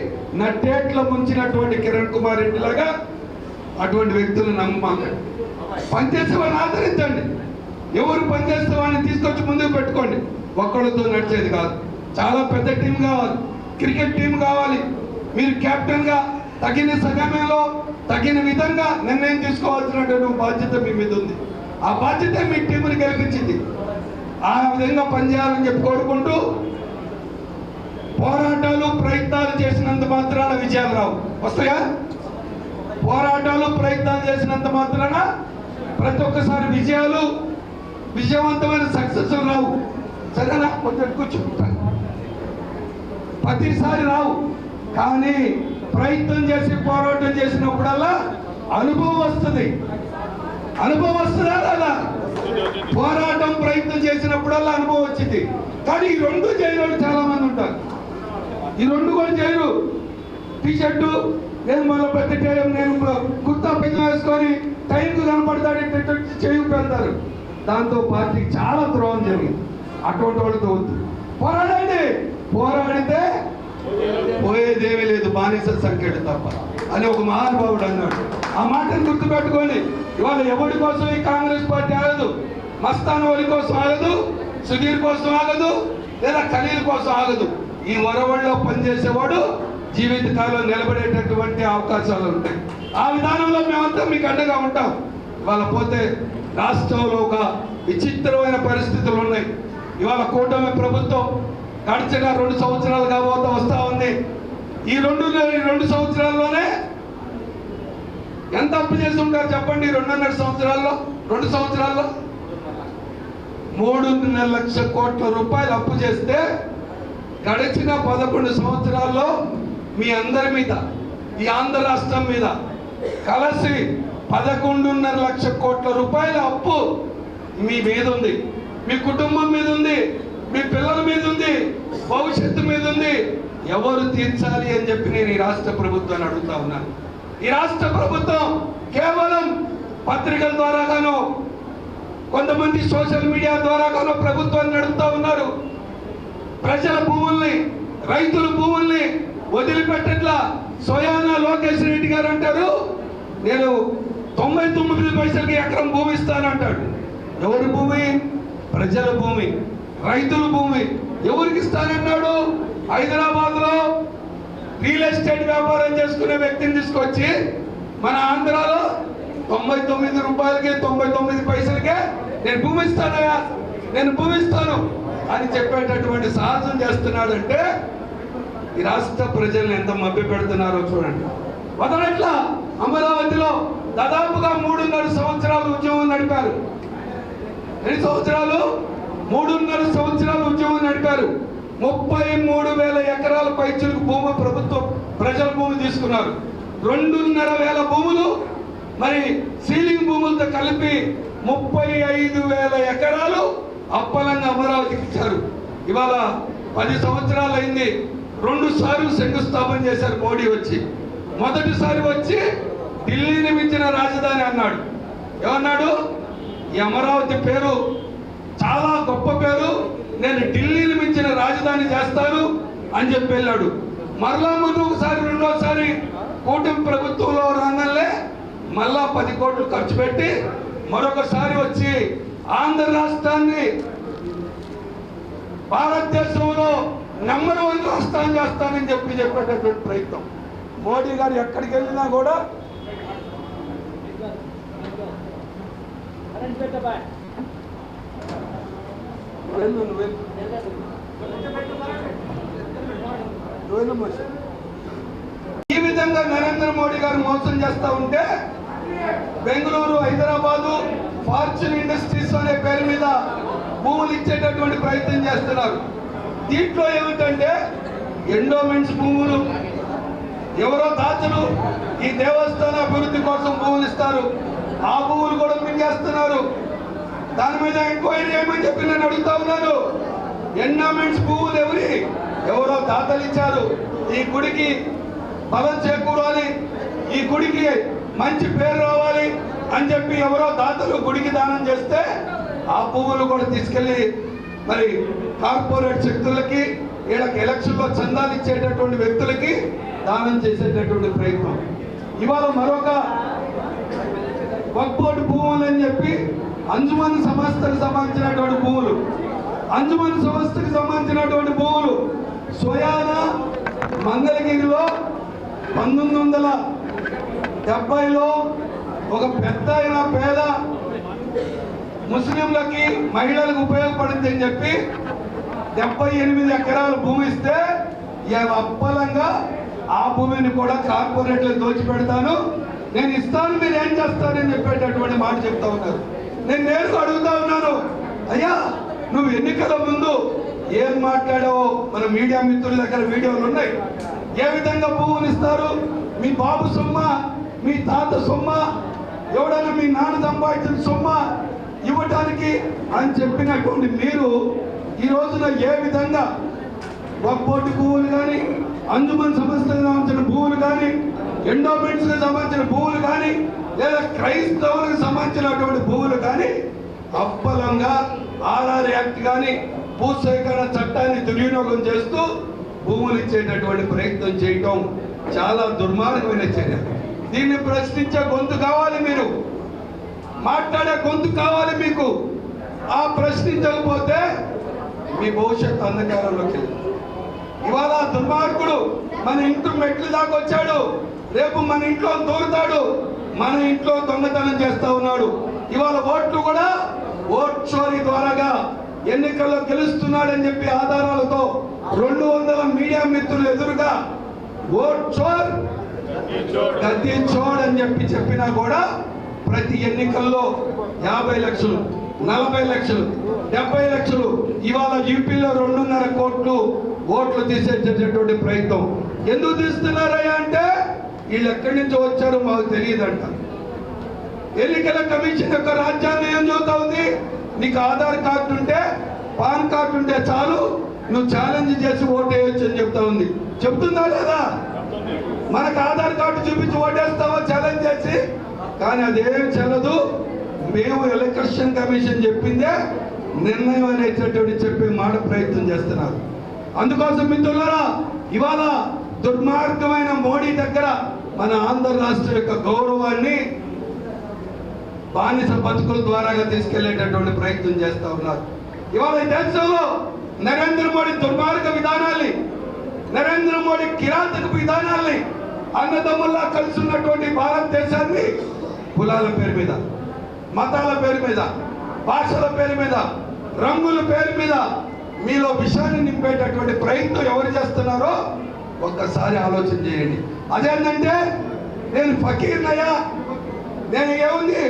నట్టేట్లో ముంచినటువంటి కిరణ్ కుమార్ రెడ్డి లాగా అటువంటి వ్యక్తులను నమ్మకండి. పనిచేసే వాళ్ళని ఆదరించండి. ఎవరు పనిచేసే వాళ్ళని తీసుకొచ్చి ముందుకు పెట్టుకోండి. ఒక్కళ్ళతో నడిచేది కాదు. చాలా పెద్ద టీం కావాలి, క్రికెట్ టీం కావాలి. మీరు కెప్టెన్గా తగిన సమయంలో తగిన విధంగా నిర్ణయం తీసుకోవాల్సినటువంటి బాధ్యత మీ మీద ఉంది. ఆ బాధ్యత మీ టీంని గెలిపించింది. ఆ విధంగా పనిచేయాలని చెప్పి కోరుకుంటూ, పోరాటాలు ప్రయత్నాలు చేసినంత మాత్రాన విజయాలు రావు. వస్తాయా? పోరాటాలు ప్రయత్నాలు చేసినంత మాత్రాన ప్రతి ఒక్కసారి విజయవంతమైన సక్సెస్ రావు. సరేనా? కొంచెం కూర్చో. ప్రతిసారి రావు, కానీ ప్రయత్నం చేసి పోరాటం చేసినప్పుడల్లా అనుభవం వస్తుంది. అనుభవం వస్తుందా లేదా? పోరాటం ప్రయత్నం చేసినప్పుడల్లా అనుభవం వచ్చింది. కానీ ఈ రెండు చేయని చాలా మంది ఉంటారు. ఈ రెండు కూడా చేయరు. టీషర్టు నేను మళ్ళీ పెద్ద నేను కుర్తా పెద్ద వేసుకొని టైంకు కనపడతాడు చేయుకు వెళ్తారు. దాంతో పార్టీకి చాలా ద్రోహం జరిగింది. అటువంటి వాళ్ళతో వద్దు. పోరాడండి, పోరాడితే పోయేదేమీ లేదు, బానిస సంఖ్యడు తప్ప అని ఒక మహానుభావుడు అన్నాడు. ఆ మాటను గుర్తుపెట్టుకోండి. ఇవాళ ఎవరి కోసం ఈ కాంగ్రెస్ పార్టీ ఆగదు. మస్తాన్ వలి కోసం ఆగదు, సుధీర్ కోసం ఆగదు, లేదా ఖలీల్ కోసం ఆగదు. ఈ వరవడిలో పనిచేసేవాడు జీవితకాలం నిలబడేటటువంటి అవకాశాలు ఉంటాయి. ఆ విధానంలో మేమంతా మీకు అండగా ఉంటాం. ఇవాళ పోతే రాష్ట్రంలో ఒక విచిత్రమైన పరిస్థితులు ఉన్నాయి. ఇవాళ కూటమి ప్రభుత్వం గడిచిన 2 సంవత్సరాలు కాబోతా వస్తూ ఉంది. ఈ రెండు సంవత్సరాల్లోనే ఎంత అప్పు చేసి ఉంటారు చెప్పండి? 2.5 సంవత్సరాల్లో 2 సంవత్సరాల్లో 3.5 లక్షల కోట్ల రూపాయలు అప్పు చేస్తే గడిచిన 11 సంవత్సరాల్లో మీ అందరి మీద, ఈ ఆంధ్ర రాష్ట్రం మీద కలిసి 11.5 లక్షల కోట్ల రూపాయల అప్పు మీ మీద ఉంది, మీ కుటుంబం మీద ఉంది, మీ పిల్లల మీద ఉంది, భవిష్యత్తు మీద ఉంది. ఎవరు తీర్చాలి అని చెప్పి నేను ఈ రాష్ట్ర ప్రభుత్వాన్ని అడుగుతా ఉన్నాను. ఈ రాష్ట్ర ప్రభుత్వం కేవలం పత్రికల ద్వారాగానో కొంతమంది సోషల్ మీడియా ద్వారాగానో ప్రభుత్వాన్ని నడుపుతా ఉన్నారు. ప్రజల భూముల్ని, రైతుల భూముల్ని వదిలిపెట్టట్లా. స్వయానా లోకేష్ రెడ్డి గారు అంటారు, నేను 99 పైసలకి ఎకరం భూమి ఇస్తానంటాడు. ఎవరి భూమి? ప్రజల భూమి, రైతుల భూమి. ఎవరికి ఇస్తానన్నాడు? హైదరాబాద్లో రియల్ ఎస్టేట్ వ్యాపారం చేసుకునే వ్యక్తిని తీసుకొచ్చి మన ఆంధ్రాలో 99 రూపాయలకి 99 పైసలకే నేను భూమి ఇస్తానయా, నేను భూమి ఇస్తాను అని చెప్పేటటువంటి సాహసం చేస్తున్నాడంటే ఈ రాష్ట్ర ప్రజల్ని ఎంత మభ్య పెడుతున్నారో చూడండి. వదలట్లా. అమరావతిలో దాదాపుగా 3.5 సంవత్సరాలు ఉద్యమం నడిపారు. ఎన్ని సంవత్సరాలు? 3.5 సంవత్సరాలు ఉద్యమం నడిపారు. 33,000 ఎకరాల పైచులకు భూమి ప్రభుత్వం ప్రజల భూమి తీసుకున్నారు. 2,500 భూములు మరి సీలింగ్ భూములతో కలిపి 35,000 ఎకరాలు అప్పలంగా అమరావతికి ఇచ్చారు. ఇవాళ 10 సంవత్సరాలు అయింది. 2 సార్లు శంకుస్థాపన చేశారు మోడీ వచ్చి. మొదటిసారి వచ్చి ఢిల్లీని మించిన రాజధాని అన్నాడు. ఏమన్నాడు? ఈ అమరావతి పేరు చాలా గొప్ప పేరు, నేను ఢిల్లీని మించిన రాజధాని చేస్తాను అని చెప్పి వెళ్ళాడు. మరలా ఒకసారి రెండోసారి కూటమి ప్రభుత్వంలో రాగానే మళ్ళా 10 కోట్లు ఖర్చు పెట్టి మరొకసారి వచ్చి ఆంధ్ర రాష్ట్రాన్ని భారతదేశంలో నంబర్ 1 రాష్ట్రాన్ని చేస్తానని చెప్పేటటువంటి ప్రయత్నం. మోడీ గారు ఎక్కడికి వెళ్ళినా కూడా ఈ విధంగా నరేంద్ర మోడీ గారు మోసం చేస్తా ఉంటే బెంగళూరు, హైదరాబాదు ఫార్చ్యూన్ ఇండస్ట్రీస్ అనే పేరు మీద భూములు ఇచ్చేటటువంటి ప్రయత్నం చేస్తున్నారు. దీంట్లో ఏమిటంటే ఎండోమెంట్స్ భూములు, ఎవరో దాతలు ఈ దేవస్థాన అభివృద్ధి కోసం భూములు ఇస్తారు. ఆ భూములు కూడా మింగేస్తున్నారు. దాని మీద ఎంక్వైరీ చేయమని చెప్పి నేను అడుగుతా ఉన్నాను. ఎండోమెంట్స్ భూములు ఎవరో దాతలు ఇచ్చారు. ఈ గుడికి బలం చేకూరాలి, ఈ గుడికి మంచి పేరు రావాలి అని చెప్పి ఎవరో దాతలు గుడికి దానం చేస్తే ఆ భూములు కూడా తీసుకెళ్లి మరి కార్పొరేట్ శక్తులకి, వీళ్ళకి ఎలక్షన్లో చందాలు ఇచ్చేటటువంటి వ్యక్తులకి దానం చేసేటటువంటి ప్రయత్నం. ఇవాళ మరొక వక్ఫ్ బోర్డు భూములు అని చెప్పి అంజుమన్ సంస్థకు సంబంధించినటువంటి భూములు, అంజుమన్ సంస్థకు సంబంధించినటువంటి భూములు స్వయాన మంగళగిరిలో 1970లో ఒక పెద్ద పేద ముస్లింలకి, మహిళలకు ఉపయోగపడింది అని చెప్పి 78 ఎకరాల భూమి ఇస్తే అప్పలంగా ఆ భూమిని కూడా కార్పొరేట్లకు దోచిపెడతాను, నేను ఇస్తాను, మీరు ఏం చేస్తారని చెప్పేటటువంటి మాట చెప్తా ఉన్నారు. నేను నేరుగా అడుగుతా ఉన్నాను, అయ్యా నువ్వు ఎన్నికల ముందు ఏం మాట్లాడావో మన మీడియా మిత్రుల దగ్గర వీడియోలు ఉన్నాయి. ఏ విధంగా భూములు ఇస్తారు, మీ బాబు సొమ్మ, మీ తాత సొమ్మ, ఎవడైనా మీ నాన్న సంపాదించిన సొమ్మ ఇవ్వటానికి అని చెప్పినటువంటి మీరు ఈ రోజున ఏ విధంగా వక్బోర్డు భూములు కానీ, అంజుమన్ సంస్థలకు సంబంధించిన భూములు కానీ, ఎండోమెంట్స్కి సంబంధించిన భూములు కానీ, లేదా క్రైస్తవులకు సంబంధించినటువంటి భూములు కానీ అప్పలంగా ఆర్ఆర్ యాక్ట్ కానీ భూసేకరణ చట్టాన్ని దుర్వినియోగం చేస్తూ భూములు ఇచ్చేటటువంటి ప్రయత్నం చేయటం చాలా దుర్మార్గమైన చర్య. దీన్ని ప్రశ్నించే గొంతు కావాలి, మీరు మాట్లాడే గొంతు కావాలి మీకు. ఆ ప్రశ్నించకపోతే మీ భవిష్యత్తు అంధకారంలోకి వెళ్తుంది. ఇవాళ దుర్మార్గుడు మన ఇంటి మెట్లు దాకా వచ్చాడు, రేపు మన ఇంట్లో దూరుతాడు, మన ఇంట్లో దొంగతనం చేస్తా ఉన్నాడు. ఇవాళ ఓట్లు కూడా ఓట్ చోరీ ద్వారాగా ఎన్నికల్లో గెలుస్తున్నాడని చెప్పి ఆధారాలతో 200 మీడియా మిత్రులు ఎదురుగా ఓట్ చోర్ గద్దీ చోర్ అని చెప్పినా కూడా ప్రతి ఎన్నికల్లో 50 లక్షలు, 40 లక్షలు, 70 లక్షలు, ఇవాళ యూపీలో 2.5 కోట్లు ఓట్లు తీసేటటువంటి ప్రయత్నం. ఎందుకు తీస్తున్నారయ్యా అంటే వీళ్ళు ఎక్కడి నుంచి వచ్చారో మాకు తెలియదంట. ఎన్నికల కమిషన్ యొక్క రాజ్యాంగం ఏం చెబుతా ఉంది, నీకు ఆధార్ కార్డు ఉంటే, పాన్ కార్డు ఉంటే చాలు, నువ్వు ఛాలెంజ్ చేసి ఓటేయచ్చు అని చెప్తా ఉంది. చెప్తుందా లేదా? మనకు ఆధార్ కార్డు చూపించి ఓటేస్తావా ఛాలెంజ్ చేసి? కానీ అదేం చెల్లదు. మేము ఎలక్షన్ కమిషన్ చెప్పిందే నిర్ణయం అనేటటువంటి చెప్పే మాట ప్రయత్నం చేస్తున్నారు. అందుకోసం మిత్రులారా, ఇవాళ దుర్మార్గమైన మోడీ దగ్గర మన ఆంధ్ర రాష్ట్రం యొక్క గౌరవాన్ని బానిస బతుకుల ద్వారాగా తీసుకెళ్లేటటువంటి ప్రయత్నం చేస్తా ఉన్నారు. ఇవాళ ఈ దేశంలో నరేంద్ర మోడీ దుర్మార్గ విధానాల్ని, నరేంద్ర మోడీ కిరాతక విధానాల్ని, అన్నదమ్ముల్లా కలిసి ఉన్నటువంటి భారతదేశాన్ని కులాల పేరు మీద, మతాల పేరు మీద, భాషల పేరు మీద, రంగుల పేరు మీద మీలో విషయాన్ని నింపేటటువంటి ప్రయత్నం ఎవరు చేస్తున్నారో ఒక్కసారి ఆలోచన చేయండి. అదేంటంటే నేను ఫకీర్నయ్యా, నేను ఏముంది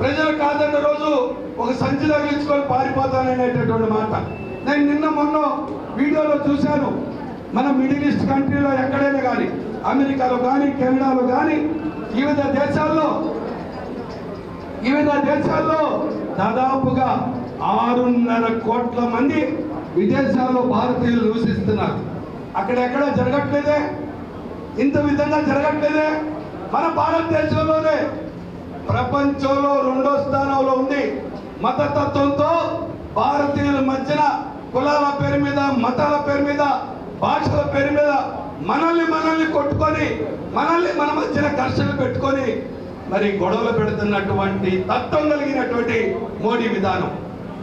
ప్రజలు కాదన్న రోజు ఒక సంచి తగిలించుకొని పారిపోతాననేటటువంటి మాట నేను నిన్న మొన్న వీడియోలో చూశాను. మన మిడిల్ ఈస్ట్ కంట్రీలో ఎక్కడైనా కానీ, అమెరికాలో కానీ, కెనడాలో కానీ, వివిధ దేశాల్లో దాదాపుగా 6.5 కోట్ల మంది విదేశాల్లో భారతీయులు నివసిస్తున్నారు. అక్కడెక్కడ జరగట్లేదే, ఇంత విధంగా జరగట్లేదే. మన భారతదేశంలోనే ప్రపంచంలో 2వ స్థానంలో ఉంది. మతతత్వంతో భారతీయుల మధ్యన కులాల పేరు మీద, మతాల పేరు మీద, భాషల పేరు మీద మనల్ని కొట్టుకొని, మన మధ్యన ఘర్షణలు పెట్టుకొని మరి గొడవలు పెడుతున్నటువంటి తత్వం కలిగినటువంటి మోడీ విధానం.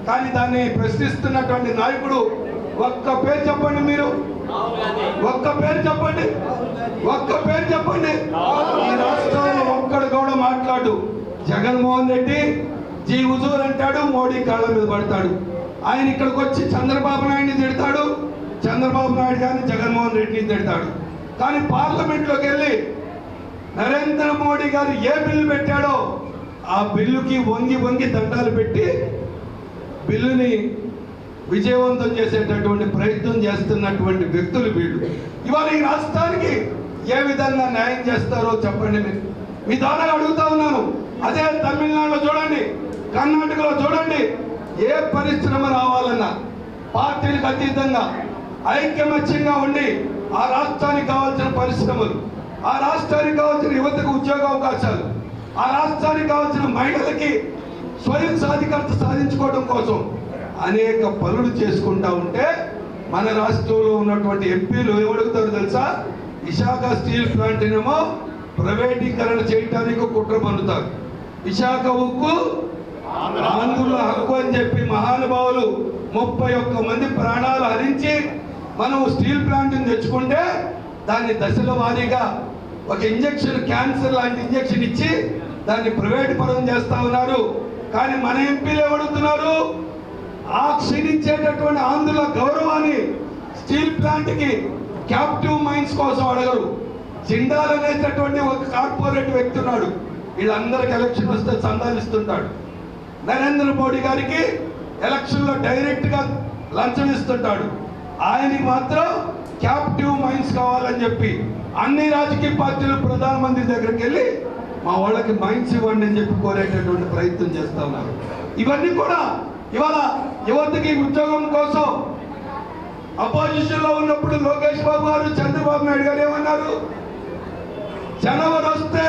కానీ దాన్ని ప్రశ్నిస్తున్నటువంటి నాయకుడు ఒక్క పేరు చెప్పండి, మీరు ఒక్క పేరు చెప్పండి. ఈ రాష్ట్రంలో ఒక్కడు కూడా మాట్లాడు. జగన్మోహన్ రెడ్డి జీ హుజూర్ అంటాడు, మోడీ కాళ్ళ మీద పడతాడు. ఆయన ఇక్కడికి వచ్చి చంద్రబాబు నాయుడిని తిడతాడు, చంద్రబాబు నాయుడు గారిని జగన్మోహన్ రెడ్డిని తిడతాడు. కానీ పార్లమెంట్లోకి వెళ్ళి నరేంద్ర మోడీ గారు ఏ బిల్లు పెట్టాడో ఆ బిల్లుకి వంగి దండాలు పెట్టి బిల్లుని విజయవంతం చేసేటటువంటి ప్రయత్నం చేస్తున్నటువంటి వ్యక్తులు వీళ్ళు. ఇవాళ ఈ రాష్ట్రానికి ఏ విధంగా న్యాయం చేస్తారో చెప్పండి. మీ ద్వారా అడుగుతా ఉన్నాను. అదే తమిళనాడులో చూడండి, కర్ణాటకలో చూడండి, ఏ పరిశ్రమ రావాలన్నా పార్టీలకు అతీతంగా ఐక్యమత్యంగా ఉండి ఆ రాష్ట్రానికి కావాల్సిన పరిశ్రమలు, ఆ రాష్ట్రానికి కావాల్సిన యువతకు ఉద్యోగ అవకాశాలు, ఆ రాష్ట్రానికి కావాల్సిన మహిళలకి స్వయం సాధికారత సాధించుకోవడం కోసం అనేక పనులు చేసుకుంటా ఉంటే మన రాష్ట్రంలో ఉన్నటువంటి ఎంపీలు ఏమడుగుతారు తెలుసా? విశాఖ స్టీల్ ప్లాంట్ ఏమో ప్రైవేటీకరణ చేయడానికి కుట్ర పన్నుతారు. విశాఖ ఉక్కు ఆంధ్రుల హక్కు అని చెప్పి మహానుభావులు 31 మంది ప్రాణాలు హరించి మనం స్టీల్ ప్లాంట్ని తెచ్చుకుంటే దాన్ని దశల వారీగా ఒక ఇంజక్షన్, క్యాన్సర్ లాంటి ఇంజక్షన్ ఇచ్చి దాన్ని ప్రైవేట్ పరం చేస్తా ఉన్నారు. కానీ మన ఎంపీలు ఏమడుగుతున్నారు? ఆ క్షీణించేటటువంటి ఆంధ్రుల గౌరవాన్ని స్టీల్ ప్లాంట్కి క్యాప్టివ్ మైన్స్ కోసం అడగరు. జిందాల్ అనేటటువంటి ఒక కార్పొరేట్ వ్యక్తి ఉన్నాడు, వీళ్ళందరికీ ఎలక్షన్ వస్తే చందాలు ఇస్తుంటాడు. నరేంద్ర మోడీ గారికి ఎలక్షన్లో డైరెక్ట్గా లంచం ఇస్తుంటాడు. ఆయనకి మాత్రం క్యాప్టివ్ మైండ్స్ కావాలని చెప్పి అన్ని రాజకీయ పార్టీలు ప్రధానమంత్రి దగ్గరికి వెళ్ళి మా వాళ్ళకి మైండ్స్ ఇవ్వండి అని చెప్పి కోరేటటువంటి ప్రయత్నం చేస్తా ఉన్నారు. ఇవన్నీ కూడా ఇవాళ యువతకి ఉద్యోగం కోసం అపోజిషన్ లో ఉన్నప్పుడు లోకేష్ బాబు గారు, చంద్రబాబు నాయుడు గారు ఏమన్నారు? జనవరి వస్తే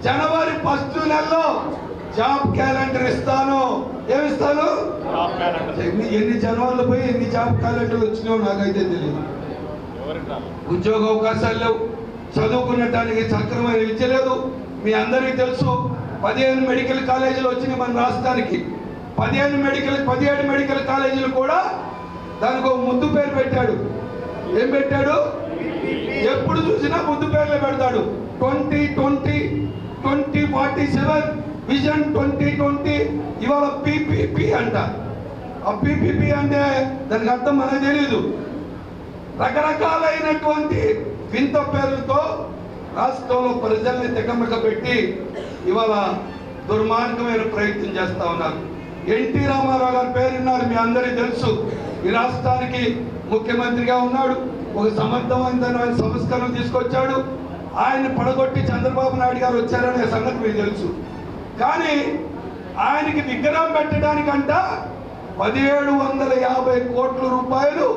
జనవరి 1 నెలలో జాబ్ క్యాలెండర్ ఇస్తాను. ఏమిస్తాను? ఎన్ని జనవరిలో పోయి ఎన్ని జాబ్ క్యాలెండర్లు వచ్చినాయో నాకైతే తెలియదు. ఉద్యోగ అవకాశాలు లేవు, చదువుకునటానికి సక్రమైన విద్య లేదు. మీ అందరికీ తెలుసు 15 మెడికల్ కాలేజీలు వచ్చినాయి మన రాష్ట్రానికి. 17 మెడికల్ కాలేజీలు కూడా దానికి ఒక ముద్దు పేరు పెట్టాడు. ఏం పెట్టాడు? ఎప్పుడు చూసినా ముద్దు పేర్లే పెడతాడు. 2047 విజన్ 2020. ఇవాళ పిపిపి అంట. ఆ పిపిపి అంటే దానికి అర్థం మనకు తెలియదు. రకరకాలైనటువంటి వింత పేర్లతో రాష్ట్రంలో ప్రజల్ని తెగమక పెట్టి ఇవాళ దుర్మార్గమైన ప్రయత్నం చేస్తా ఉన్నారు. ఎన్టీ రామారావు గారి పేరున్నారు, మీ అందరికీ తెలుసు. ఈ రాష్ట్రానికి ముఖ్యమంత్రిగా ఉన్నాడు. ఒక సమర్థవంతమైన సంస్కరణ తీసుకొచ్చాడు. ఆయన పడగొట్టి చంద్రబాబు నాయుడు గారు వచ్చారనే సంగతి మీకు తెలుసు. కానీ ఆయనకి విగ్రహం పెట్టడానికంట 1750 కోట్ల రూపాయలు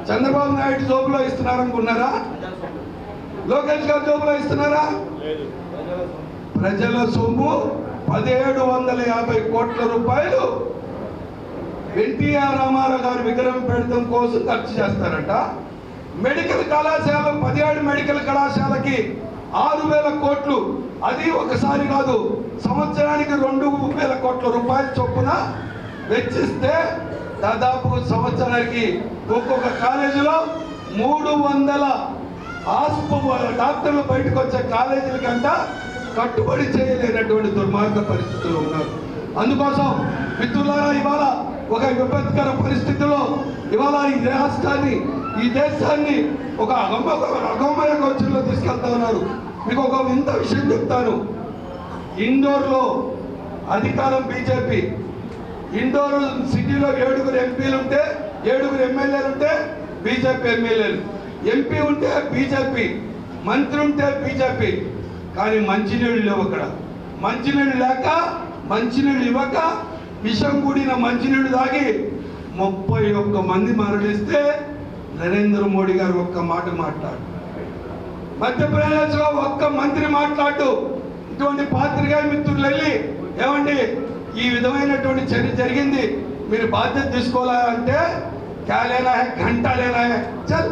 చంద్రబాబు నాయుడు జోబులో ఇస్తున్నారనుకున్నారా? లోకేష్ గారు జోబులో ఇస్తున్నారా? ప్రజల సొమ్ము 1750 కోట్ల రూపాయలు ఎన్టీఆర్ రామారావు గారి విగ్రహం పెడతాం కోసం ఖర్చు చేస్తారట. మెడికల్ కళాశాల 17 మెడికల్ కళాశాలకి 6000 కోట్లు. అది ఒకసారి కాదు, సంవత్సరానికి 2000 కోట్ల రూపాయల చొప్పున వెచ్చిస్తే దాదాపు సంవత్సరానికి ఒక్కొక్క కాలేజీలో 300 డాక్టర్లు బయటకు వచ్చే కాలేజీల కంట కట్టుబడి చేయలేనటువంటి దుర్మార్గ పరిస్థితులు ఉన్నారు. అందుకోసం మిత్రులారా, ఇవాళ ఒక విపత్కర పరిస్థితిలో ఇవాళ ఈ రాష్ట్రాన్ని, ఈ దేశాన్ని ఒక అగమయ గోచరంలో తీసుకెళ్తా ఉన్నారు. మీకు ఒక వింత విషయం చెప్తాను. ఇండోర్లో అధికారం బీజేపీ. ఇండోర్ సిటీలో 7 ఎంపీలు ఉంటే, 7 ఎమ్మెల్యేలు ఉంటే బీజేపీ ఎమ్మెల్యేలు, ఎంపీ ఉంటే బీజేపీ, మంత్రి ఉంటే బీజేపీ. కానీ మంచినీళ్ళు లేవు అక్కడ. మంచినీళ్ళు లేక, మంచినీళ్ళు ఇవ్వక, విషం కూడిన మంచినీళ్ళు తాగి 31 మంది మరణిస్తే నరేంద్ర మోడీ గారు ఒక్క మాట మాట్లాడు. మధ్యప్రదేశ్లో ఒక్క మంత్రి మాట్లాడు. ఇటువంటి పాత్రికేయ మిత్రులు వెళ్ళి ఏమండి ఈ విధమైనటువంటి చర్య జరిగింది, మీరు బాధ్యత తీసుకోవాలంటే క్యా లేనా హై, ఘంటా లేనా హై, చల్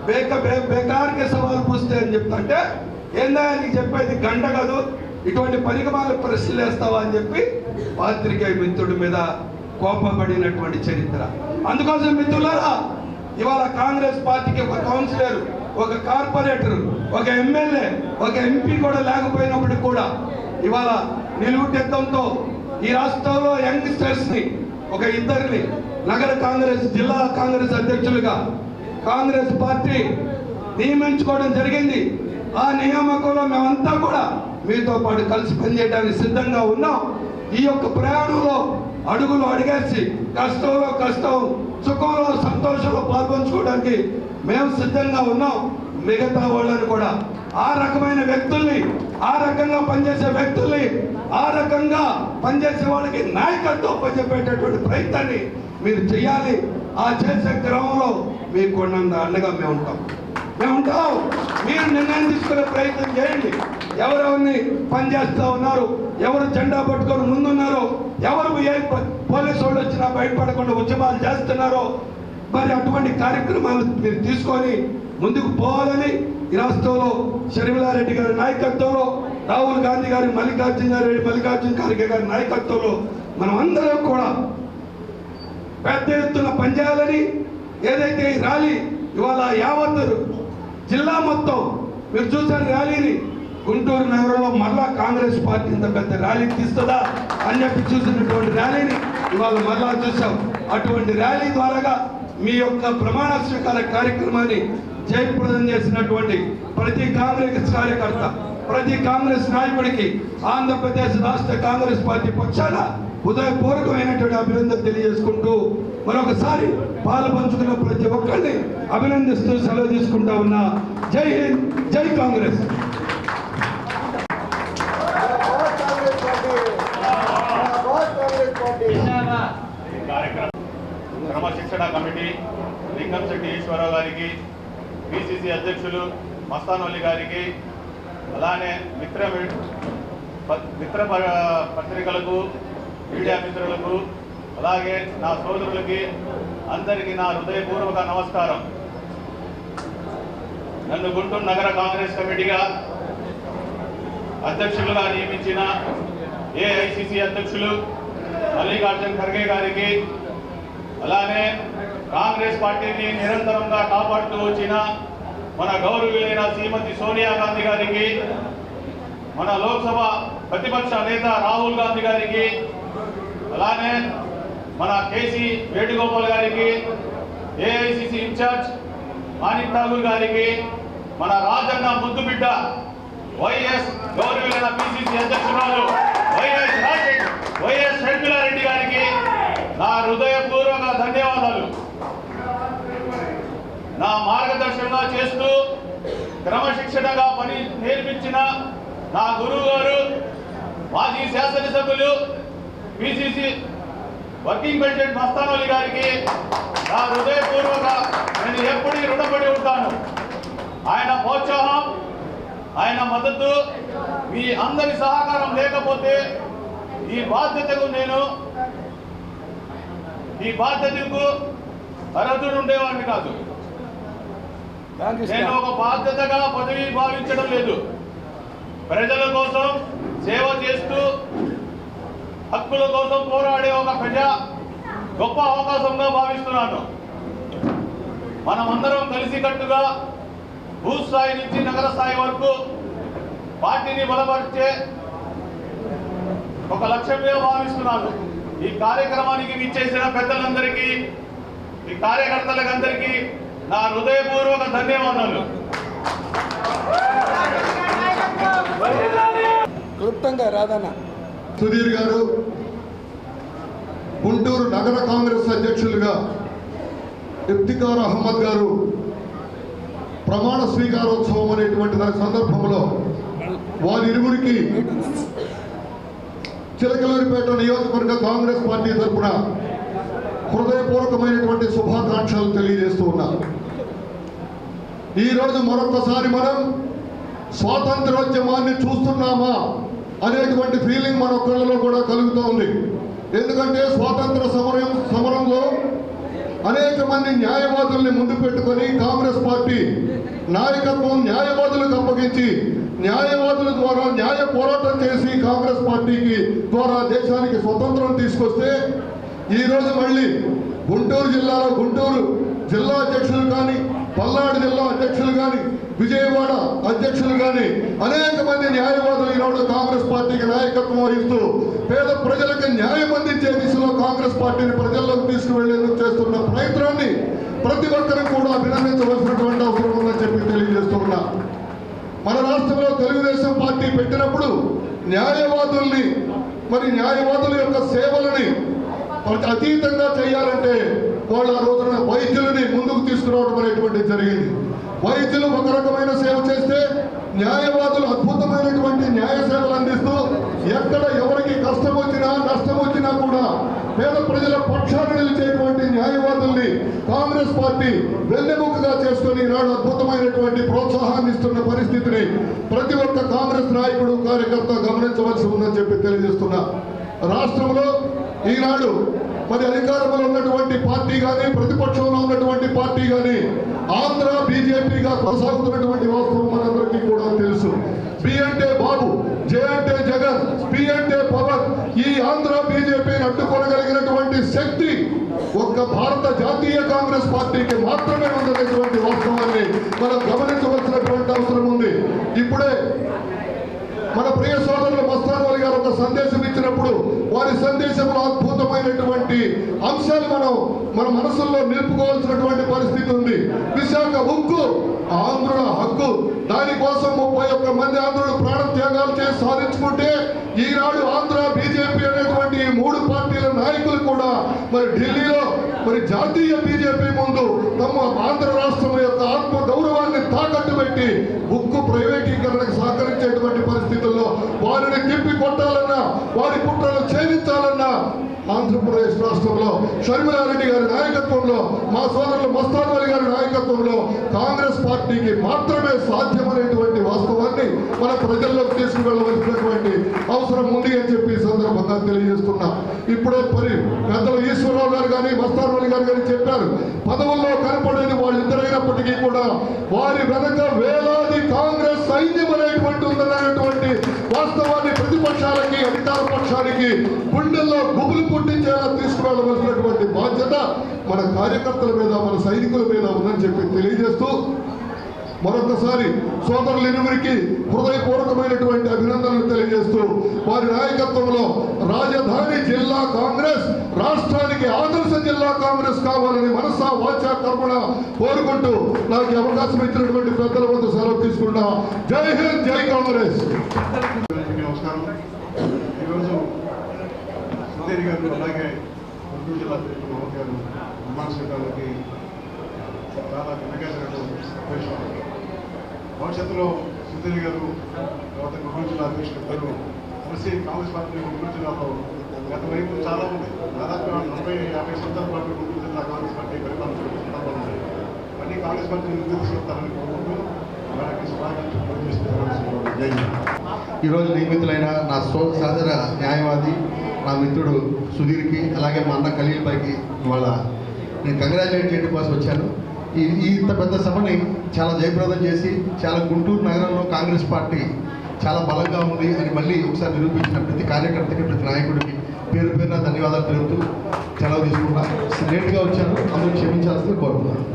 బేకార్కి సవాల్ పూస్తే అని చెప్తుంటే, ఏందా నీకు చెప్పేది గంట కాదు, ఇటువంటి పనికిమాల ప్రశ్నలు వేస్తావా అని చెప్పి పాత్రికేయ మిత్రుడి మీద కోపపడినటువంటి చరిత్ర. అందుకోసం మిత్రులారా, ఇవాళ కాంగ్రెస్ పార్టీకి ఒక కౌన్సిలర్, ఒక కార్పొరేటర్, ఒక ఎమ్మెల్యే, ఒక ఎంపీ కూడా లేకపోయినప్పటికీ కూడా ఇవాళ నిలువుటెత్తంతో ఈ రాష్ట్రంలో యంగ్స్టర్స్ ని ఒక 2 నగర కాంగ్రెస్, జిల్లా కాంగ్రెస్ అధ్యక్షులుగా కాంగ్రెస్ పార్టీ నియమించుకోవడం జరిగింది. ఆ నియామకంలో మేమంతా కూడా మీతో పాటు కలిసి పనిచేయడానికి సిద్ధంగా ఉన్నాం. ఈ యొక్క ప్రయాణంలో అడుగులు అడిగేసి కష్టంలో కష్టం, సుఖంలో సంతోషంలో పాల్పంచుకోవడానికి మేము సిద్ధంగా ఉన్నాం. మిగతా వాళ్ళని కూడా ఆ రకమైన వ్యక్తుల్ని, ఆ రకంగా పనిచేసే వ్యక్తుల్ని, ఆ రకంగా పనిచేసే వాళ్ళకి నాయకత్వం పనిచేపేటటువంటి ప్రయత్నాన్ని మీరు చేయాలి. ఆ చేసే క్రమంలో మీకు కొండంత అండగా మేము ఉంటాం. మీరు నిర్ణయం తీసుకునే ప్రయత్నం చేయండి. ఎవరెవరిని పనిచేస్తూ ఉన్నారు, ఎవరు జెండా పట్టుకొని ముందున్నారో, ఎవరు ఏ పోలీసు వాళ్ళు వచ్చినా బయటపడకుండా ఉద్యమాలు చేస్తున్నారో, మరి అటువంటి కార్యక్రమాలు మీరు తీసుకొని ముందుకు పోవాలని ఈ రాష్ట్రంలో షర్మిలారెడ్డి గారి నాయకత్వంలో, రాహుల్ గాంధీ గారి, మల్లికార్జున ఖార్గే గారి నాయకత్వంలో మనం అందరం కూడా పెద్ద ఎత్తున పనిచేయాలని, ఏదైతే ఈ ర్యాలీ ఇవాళ యావత్ జిల్లా మొత్తం మీరు చూసారు ర్యాలీని, గుంటూరు నగరంలో మరలా కాంగ్రెస్ పార్టీ ఇంత పెద్ద ర్యాలీ తీస్తుందా అని చెప్పి చూసినటువంటి ర్యాలీని ఇవాళ మరలా చూసాం. అటువంటి ర్యాలీ ద్వారాగా మీ యొక్క ప్రమాణ స్వీకార కార్యక్రమాన్ని జయప్రదం చేసినటువంటి ప్రతి కాంగ్రెస్ కార్యకర్త, ప్రతి కాంగ్రెస్ నాయకుడికి ఆంధ్రప్రదేశ్ రాష్ట్ర కాంగ్రెస్ పార్టీ పక్షాన హృదయపూర్వకమైనటువంటి అభినందన తెలియజేసుకుంటూ మరొకసారి పాలు పంచుకున్న ప్రతి ఒక్కరిని అభినందిస్తూ సెలవు తీసుకుంటా ఉన్నా. జై హింద్, జై కాంగ్రెస్. క్రమశిక్షణ కమిటీ లింగంశెట్టి ఈశ్వరరావు గారికి, పిసిసి అధ్యక్షులు మస్తాన్ అలీ గారికి, అలానే మిత్ర పత్రికలకు, మీడియా మిత్రులకు, అలాగే నా సోదరులకి అందరికీ నా హృదయపూర్వక నమస్కారం. నన్ను గుంటూరు నగర కాంగ్రెస్ కమిటీగా అధ్యక్షులుగా నియమించిన ఏఐసిసి అధ్యక్షులు మల్లికార్జున్ ఖర్గే గారికి, అలానే కాంగ్రెస్ పార్టీని నిరంతరంగా కాపాడుతూ వచ్చిన మన గౌరవులైన శ్రీమతి సోనియా గాంధీ గారికి, మన లోక్సభ ప్రతిపక్ష నేత రాహుల్ గాంధీ గారికి, అలానే మన కేసీ వేణుగోపాల్ గారికి, ఏఐసిసి ఇన్ఛార్జ్ మాణిక్ ఠాగూర్ గారికి, మన రాజన్న ముద్దుబిడ్డ వైఎస్ గౌరవులైన పిసిసి అధ్యక్షురాలు వైఎస్ షర్మిలారెడ్డి గారికి నా హృదయపూర్వక ధన్యవాదాలు. నా మార్గదర్శనంగా చేస్తూ క్రమశిక్షణగా పని నేర్పించిన నా గురువు గారు, మాజీ శాసనసభ్యులు, PCC working president Mastan Ali గారికి నా హృదయపూర్వక నేను ఎప్పుడూ రుణపడి ఉంటాను. ఆయన ప్రోత్సాహం, ఆయన మద్దతు, మీ అందరి సహకారం లేకపోతే ఈ బాధ్యతకు అర్హుడు ఉండేవాడిని కాదు. నేను ఒక బాధ్యతగా పదవి భావించడం లేదు. ప్రజల కోసం సేవ చేస్తూ హక్కుల కోసం పోరాడే ఒక గొప్ప అవకాశంగా భావిస్తున్నాను. మనమందరం కలిసికట్టుగా భూస్థాయి నుంచి నగర స్థాయి వరకు పార్టీని బలపరిచే ఒక లక్ష్యంగా భావిస్తున్నాను. ఈ కార్యక్రమానికి విచ్చేసిన పెద్దలందరికీ, ఈ కార్యకర్తలందరికీ నా హృదయపూర్వక ధన్యవాదాలు. క్లుప్తంగా రాదన్న సుధీర్ గారు గుంటూరు నగర కాంగ్రెస్ అధ్యక్షులుగా ఇఫ్తికార్ అహ్మద్ గారు ప్రమాణ స్వీకారోత్సవం అనేటువంటి దాని సందర్భంలో వారిరువురికి చిలకలూరిపేట నియోజకవర్గ కాంగ్రెస్ పార్టీ తరఫున హృదయపూర్వకమైనటువంటి శుభాకాంక్షలు తెలియజేస్తూ ఉన్నారు. ఈరోజు మరొకసారి మనం స్వాతంత్రోద్యమాన్ని చూస్తున్నామా అనేటువంటి ఫీలింగ్ మన ఒక్కళ్ళలో కూడా కలుగుతూ ఉంది. ఎందుకంటే స్వాతంత్ర సమరంలో అనేక మంది న్యాయవాదుల్ని ముందు పెట్టుకొని కాంగ్రెస్ పార్టీ నాయకత్వం న్యాయవాదులకు అప్పగించి న్యాయవాదుల ద్వారా న్యాయ పోరాటం చేసి కాంగ్రెస్ పార్టీకి ద్వారా దేశానికి స్వతంత్రం తీసుకొస్తే ఈరోజు మళ్ళీ గుంటూరు జిల్లాలో గుంటూరు జిల్లా అధ్యక్షులు కానీ, పల్నాడు జిల్లా అధ్యక్షులు కానీ, విజయవాడ అధ్యక్షులు కానీ అనేక మంది న్యాయవాదులు ఈరోజు కాంగ్రెస్ పార్టీకి నాయకత్వం వహిస్తూ పేద ప్రజలకు న్యాయం అందించే దిశలో కాంగ్రెస్ పార్టీని ప్రజల్లోకి తీసుకువెళ్లేందుకు చేస్తున్న ప్రయత్నాన్ని ప్రతి ఒక్కరూ కూడా అభినందించవలసినటువంటి అవసరం ఉందని చెప్పి తెలియజేస్తున్నా. మన రాష్ట్రంలో తెలుగుదేశం పార్టీ పెట్టినప్పుడు న్యాయవాదుల్ని న్యాయవాదుల యొక్క సేవలని అతీతంగా చేయాలంటే వాళ్ళు ఆ రోజున వైద్యులని ముందుకు తీసుకురావడం అనేటువంటి జరిగింది. వైద్యులు ఒక రకమైన సేవ చేస్తే న్యాయవాదులు అద్భుతమైనటువంటి న్యాయ సేవలు అందిస్తూ ఎక్కడ ఎవరికి కష్టం వచ్చినా నష్టం వచ్చినా కూడా పేద ప్రజల పక్షాన నిలిచేటువంటి న్యాయవాదుల్ని కాంగ్రెస్ పార్టీ వెన్నెముకగా చేసుకుని ఈనాడు అద్భుతమైనటువంటి ప్రోత్సాహాన్ని ఇస్తున్న పరిస్థితిని ప్రతి ఒక్క కాంగ్రెస్ నాయకుడు కార్యకర్త గమనించవలసి ఉందని చెప్పి తెలియజేస్తున్నా. రాష్ట్రంలో ఈనాడు అధికారంలో ఉన్నటువంటి పార్టీ కానీ, ప్రతిపక్షంలో ఉన్నటువంటి పార్టీ కానీ ఆంధ్ర బీజేపీగా కొనసాగుతున్నటువంటి వాస్తవం మనందరికీ కూడా తెలుసు. బి అంటే బాబు, జే అంటే జగన్, పి అంటే పవన్. ఈ ఆంధ్ర బీజేపీని అడ్డుకోగలిగినటువంటి శక్తి ఒక్క భారత జాతీయ కాంగ్రెస్ పార్టీకి మాత్రమే ఉందనేటువంటి వాస్తవాన్ని మనం గమనించవలసినటువంటి అవసరం ఉంది. ఇప్పుడే మన ప్రియ సోదరులు మస్తాన్ అలీ గారు ఒక సందేశం ఇచ్చినప్పుడు వారి సందేశంలో అద్భుతమైనటువంటి అంశాలు మన మనసుల్లో నిలుపుకోవాల్సినటువంటి పరిస్థితి ఉంది. విశాఖ ఉక్కు ఆంధ్రుల హక్కు, దానికోసం 31 మంది ఆంధ్రులు ప్రాణ త్యాగాలు చేసి సాధించుకుంటే ఈనాడు ఆంధ్ర బీజేపీ అనేటువంటి 3 పార్టీల నాయకులు కూడా మరి ఢిల్లీలో మరి జాతీయ బీజేపీ ముందు తమ ఆంధ్ర రాష్ట్రం యొక్క ఆత్మ గౌరవాన్ని తాకట్టు పెట్టి ఉక్కు ప్రైవేటీకరణకు సహకరించేటువంటి పరిస్థితుల్లో వారిని తిప్పి కొట్టాలన్నా వారి కుట్రలు ఛేదించాలన్నా ఆంధ్రప్రదేశ్ రాష్ట్రంలో షర్మిలారెడ్డి గారి నాయకత్వంలో మా సోదరులు మస్తాన్ వలి గారి నాయకత్వంలో కాంగ్రెస్ పార్టీకి మాత్రమే సాధ్యమనేటువంటి వాస్తవాన్ని మన ప్రజల్లోకి తీసుకువెళ్ళవలసినటువంటి అవసరం ఉంది అని చెప్పి ఈ సందర్భంగా తెలియజేస్తున్నా. ఇప్పుడే పెద్దలు ఈశ్వరరావు గారు కానీ మస్తాన్ వలి గారు కానీ చెప్పారు, పదవుల్లో కనపడేది వాళ్ళిద్దరైనప్పటికీ కూడా వారి వెనక వేలాది కాంగ్రెస్ సైన్యం అనేటువంటి ఉందనేటువంటి వాస్తవాన్ని ప్రతిపక్షాలకి అధికార పక్షానికి గుండెల్లో గుబులు పుట్టించేలా తీసుకువెళ్ళవలసినటువంటి బాధ్యత మన కార్యకర్తల మీద మన సైనికుల మీద ఉందని చెప్పి తెలియజేస్తూ మరొకసారి సోదరులిరువురికి హృదయపూర్వకమైనటువంటి అభినందనలు తెలియజేస్తూ వారి నాయకత్వంలో రాజధాని జిల్లా కాంగ్రెస్ రాష్ట్రానికి ఆదర్శ జిల్లా కాంగ్రెస్ కావాలని మనసా వాచా కర్మణ కోరుకుంటూ నాకు అవకాశం ఇచ్చినటువంటి పెద్దల వద్ద సెలవు తీసుకున్నా. జై హింద్, జై కాంగ్రెస్. నమస్కారం. ఈరోజు సుధీర్ గారు అలాగే గుంటూరు జిల్లా మహమ్మద్ గారు విమానశ్రీకాలకి చాలా వెనకేసినటువంటి భవిష్యత్తులో సుధీర్ గారు తర్వాత గుంటూరు జిల్లా అధ్యక్షులు గారు కలిసి కాంగ్రెస్ పార్టీ గుంటూరు జిల్లాలో గత వైపు చాలా ఉంది. దాదాపు 40-50 సంవత్సరాల పాటు గుంటూరు జిల్లా కాంగ్రెస్ పార్టీ పరిపాలన సందర్భాలు ఉన్నాయి. అన్ని కాంగ్రెస్ పార్టీని తీసుకెళ్తారని కోరుకుంటూ వారికి శుభాకాంక్షలు తెలియజేస్తున్నాను. ఈరోజు నియమితులైన నా సోదర న్యాయవాది నా మిత్రుడు సుధీర్కి అలాగే మా అన్న ఖలీల్ పైకి ఇవాళ నేను కంగ్రాచులేట్ చేయడం కోసం వచ్చాను. ఇంత పెద్ద సభని చాలా జయప్రదం చేసి చాలా గుంటూరు నగరంలో కాంగ్రెస్ పార్టీ చాలా బలంగా ఉంది అని మళ్ళీ ఒకసారి నిరూపించిన ప్రతి కార్యకర్తకి ప్రతి నాయకుడికి పేరు పేరున ధన్యవాదాలు తెలుపుతూ సెలవు తీసుకున్నా. లేట్గా వచ్చాను, అందరూ క్షమించాల్సింది కోరుతున్నాను.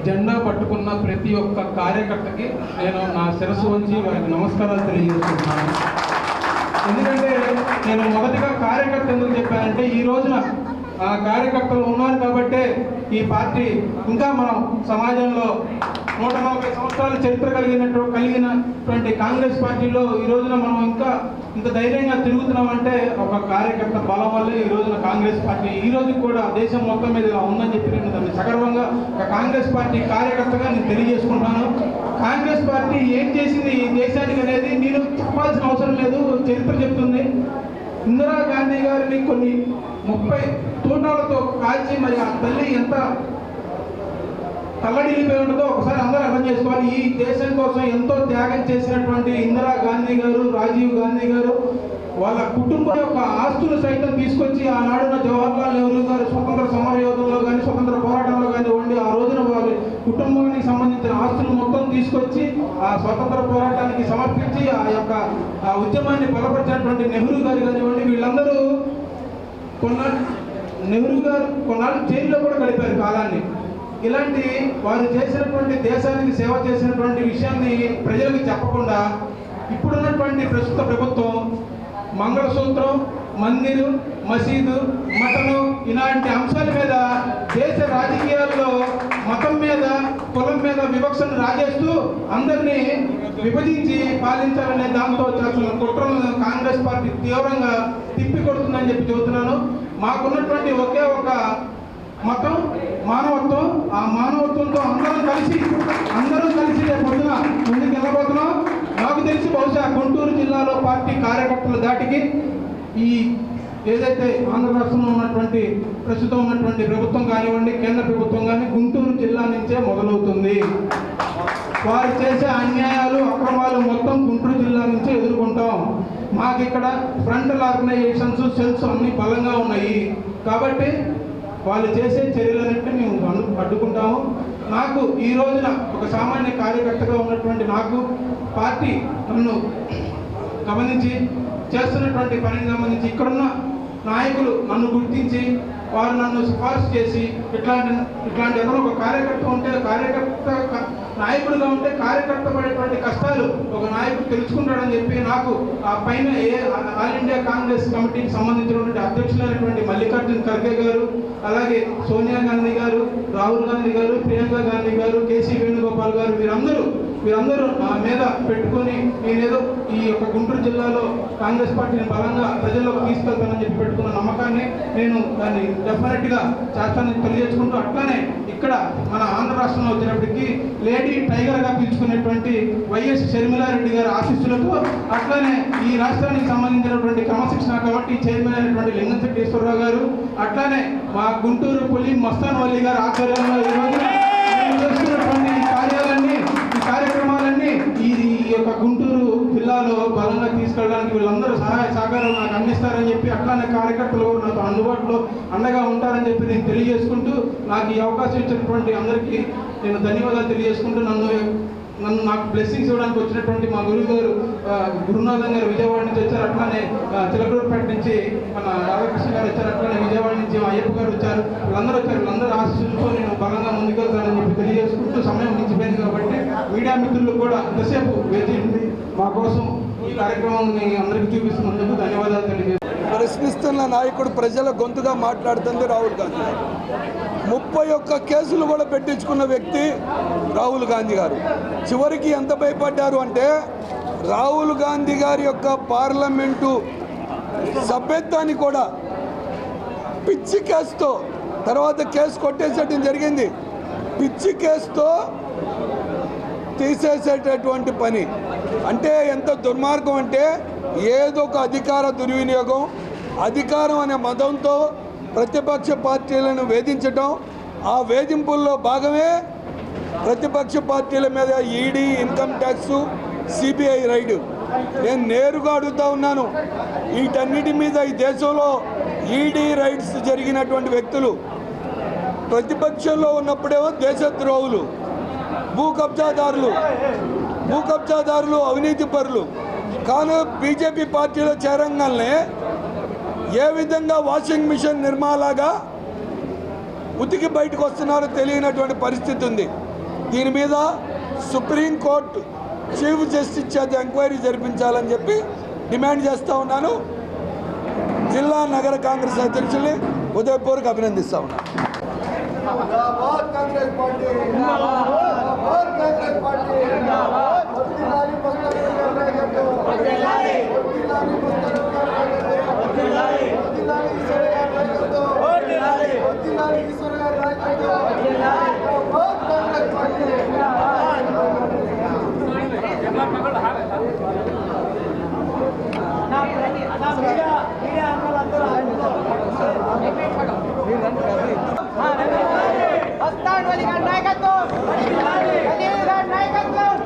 జెండా పట్టుకున్న ప్రతి ఒక్క కార్యకర్తకి నేను నా శిరస్సు వంచి వారికి నమస్కారాలు తెలియజేస్తున్నాను. ఎందుకంటే నేను మొదటిగా కార్యకర్త ఎందుకు చెప్పానంటే ఈ రోజున ఆ కార్యకర్తలు ఉన్నారు కాబట్టే ఈ పార్టీ ఇంకా మనం సమాజంలో 140 సంవత్సరాల చరిత్ర కలిగినటువంటి కాంగ్రెస్ పార్టీలో ఈ రోజున మనం ఇంకా ఇంత ధైర్యంగా తిరుగుతున్నామంటే ఒక కార్యకర్త బలం వల్లే ఈ రోజున కాంగ్రెస్ పార్టీ ఈ రోజు కూడా దేశం మొత్తం మీద ఇలా ఉందని చెప్పి నేను దాన్ని సగర్వంగా ఒక కాంగ్రెస్ పార్టీ కార్యకర్తగా నేను తెలియజేసుకుంటాను. కాంగ్రెస్ పార్టీ ఏం చేసింది ఈ దేశానికి అనేది నేను చెప్పాల్సిన అవసరం లేదు, చరిత్ర చెప్తుంది. ఇందిరాగాంధీ గారిని కొన్ని 30 తూటాలతో కాల్చి మరి ఆ తల్లి ఎంత తల్లడిల్లిపోయి ఉండదో ఒకసారి అందరూ అర్థం చేసుకోవాలి. ఈ దేశం కోసం ఎంతో త్యాగం చేసినటువంటి ఇందిరాగాంధీ గారు, రాజీవ్ గాంధీ గారు వాళ్ళ కుటుంబం యొక్క ఆస్తులు సైతం తీసుకొచ్చి ఆనాడున్న జవహర్లాల్ నెహ్రూ గారు స్వతంత్ర సమరయోధంలో కానీ స్వతంత్ర పోరాటంలో కానివ్వండి ఆ రోజున వారి కుటుంబానికి సంబంధించిన ఆస్తులు మొత్తం తీసుకొచ్చి ఆ స్వతంత్ర పోరాటానికి సమర్పించి ఆ యొక్క ఆ ఉద్యమాన్ని బలపరిచినటువంటి నెహ్రూ గారు కానివ్వండి వీళ్ళందరూ నెహ్రూ గారు కొన్నాళ్ళు జైల్లో కూడా గడిపారు కాలాన్ని. ఇలాంటి వారు చేసినటువంటి దేశానికి సేవ చేసినటువంటి విషయాన్ని ప్రజలకు చెప్పకుండా ఇప్పుడున్నటువంటి ప్రస్తుత ప్రభుత్వం మంగళసూత్రం, మందిరు, మసీదు, మఠను ఇలాంటి అంశాల మీద దేశ రాజకీయాల్లో మతం మీద కులం మీద వివక్షను రాజేస్తూ అందరినీ విభజించి పాలించాలనే దాంతో చేస్తున్న కుట్రలను కాంగ్రెస్ పార్టీ తీవ్రంగా తిప్పికొడుతుందని చెప్పి చెబుతున్నాను. మాకున్నటువంటి ఒకే ఒక మతం మానవత్వం. ఆ మానవత్వంతో అందరం కలిసి రేపు పొద్దున ముందుకు వెళ్ళబోతున్నాం. నాకు తెలిసి బహుశా గుంటూరు జిల్లాలో పార్టీ కార్యకర్తల దాటికి ఈ ఏదైతే ఆంధ్ర రాష్ట్రంలో ఉన్నటువంటి ప్రస్తుతం ఉన్నటువంటి ప్రభుత్వం కానివ్వండి కేంద్ర ప్రభుత్వం కానీ గుంటూరు జిల్లా నుంచే మొదలవుతుంది. వారు చేసే అన్యాయాలు అక్రమాలు మొత్తం గుంటూరు జిల్లా నుంచే ఎదుర్కొంటాం. మాకు ఇక్కడ ఫ్రంటల్ ఆర్గనైజేషన్స్ సెల్స్ అన్ని బలంగా ఉన్నాయి కాబట్టి వాళ్ళు చేసే చర్యలన్నింటినీ మేము అడ్డుకుంటాము. నాకు ఈ రోజున ఒక సామాన్య కార్యకర్తగా ఉన్నటువంటి నాకు పార్టీ నన్ను గమనించి చేస్తున్నటువంటి పనిని గమనించి ఇక్కడున్న నాయకులు నన్ను గుర్తించి వారు నన్ను సిఫార్సు చేసి ఇట్లాంటి ఎవరో ఒక కార్యకర్త ఉంటే నాయకుడిగా ఉంటే కార్యకర్త పడేటువంటి కష్టాలు ఒక నాయకుడు తెలుసుకుంటాడని చెప్పి నాకు ఆ పైన ఆల్ ఇండియా కాంగ్రెస్ కమిటీకి సంబంధించినటువంటి అధ్యక్షులైనటువంటి మల్లికార్జున్ ఖర్గే గారు, అలాగే సోనియా గాంధీ గారు, రాహుల్ గాంధీ గారు, ప్రియాంక గాంధీ గారు, కేసీ వేణుగోపాల్ గారు, వీరందరూ నా మీద పెట్టుకొని నేనేదో ఈ యొక్క గుంటూరు జిల్లాలో కాంగ్రెస్ పార్టీని బలంగా ప్రజల్లోకి తీసుకెళ్తానని చెప్పి పెట్టుకున్న నమ్మకాన్ని నేను దాన్ని డెఫినెట్గా చేస్తానని తెలియజేసుకుంటూ, అట్లానే ఇక్కడ మన ఆంధ్ర రాష్ట్రంలో వచ్చినప్పటికీ లేడీ టైగర్గా పిలుచుకునేటువంటి వైఎస్ షర్మిలారెడ్డి గారి ఆశీస్సులతో, అట్లానే ఈ రాష్ట్రానికి సంబంధించినటువంటి క్రమశిక్షణ కమిటీ చైర్మన్ అయినటువంటి లింగంశెట్టి ఈశ్వరరావు గారు, అట్లానే మా గుంటూరు పులి మస్తాన్ వల్లి గారి ఆధ్వర్యంలో ఈ రోజున చేస్తున్నటువంటి కార్యక్రమాలన్నీ ఈ యొక్క గుంటూరు జిల్లాలో బలంగా తీసుకెళ్ళడానికి వీళ్ళందరూ సహాయ సహకారం నాకు అందిస్తారని చెప్పి, అట్లానే కార్యకర్తలు నాకు అందుబాటులో అండగా ఉంటారని చెప్పి నేను తెలియజేసుకుంటూ, నాకు ఈ అవకాశం ఇచ్చినటువంటి అందరికీ నేను ధన్యవాదాలు తెలియజేసుకుంటూ, నాకు బ్లెస్సింగ్స్ ఇవ్వడానికి వచ్చినటువంటి మా గురువు గారు గురునాథన్ గారు విజయవాడ నుంచి వచ్చారు, అట్లానే చిలకలూరుపేట నుంచి మన రాధాకృష్ణ గారు వచ్చారు, అట్లానే విజయవాడ నుంచి అయ్యప్ప గారు వచ్చారు, వీళ్ళందరూ ఆశీస్సులతో నేను బలంగా ముందుకెళ్తానని చెప్పి తెలియజేసుకుంటూ, సమయం మించిపోయింది కాబట్టి మీడియా మిత్రులు కూడా ఎంతసేపు వేచి మా కోసం ఈ కార్యక్రమాన్ని అందరికీ చూపిస్తున్నందుకు ధన్యవాదాలు తెలియజేస్తాను. ప్రశ్నిస్తున్న నాయకుడు ప్రజల గొంతుగా మాట్లాడుతుంది రాహుల్ గాంధీ. 31 కేసులు కూడా పెట్టించుకున్న వ్యక్తి రాహుల్ గాంధీ గారు. చివరికి ఎంత భయపడ్డారు అంటే, రాహుల్ గాంధీ గారి యొక్క పార్లమెంటు సభ్యత్వాన్ని కూడా పిచ్చి కేసుతో, తర్వాత కేసు కొట్టేసేయడం జరిగింది, పిచ్చి కేసుతో తీసేసేటటువంటి పని. అంటే ఎంత దుర్మార్గం అంటే, ఏదో ఒక అధికార దుర్వినియోగం, అధికారం అనే మదంతో ప్రతిపక్ష పార్టీలను వేధించడం, ఆ వేధింపుల్లో భాగమే ప్రతిపక్ష పార్టీల మీద ED, income tax, CBI ride. నేను నేరుగా అడుగుతా ఉన్నాను, వీటన్నిటి మీద ఈ దేశంలో ఈడీ రైడ్స్ జరిగినటువంటి వ్యక్తులు ప్రతిపక్షంలో ఉన్నప్పుడేమో దేశద్రోహులు, భూ కబ్జాదారులు, అవినీతి పరులు. కానీ బీజేపీ పార్టీలో చేరంగానే ఏ విధంగా వాషింగ్ మిషన్ నిర్మాలాగా ఉతికి బయటకు వస్తున్నారో తెలియనటువంటి పరిస్థితి ఉంది. దీని మీద సుప్రీంకోర్టు చీఫ్ జస్టిస్ చేత ఎంక్వైరీ జరిపించాలని చెప్పి డిమాండ్ చేస్తూ ఉన్నాను. జిల్లా నగర కాంగ్రెస్ అధ్యక్షుల్ని హృదయపూర్వక అభినందిస్తూ ఉన్నాను. నాయకత్వం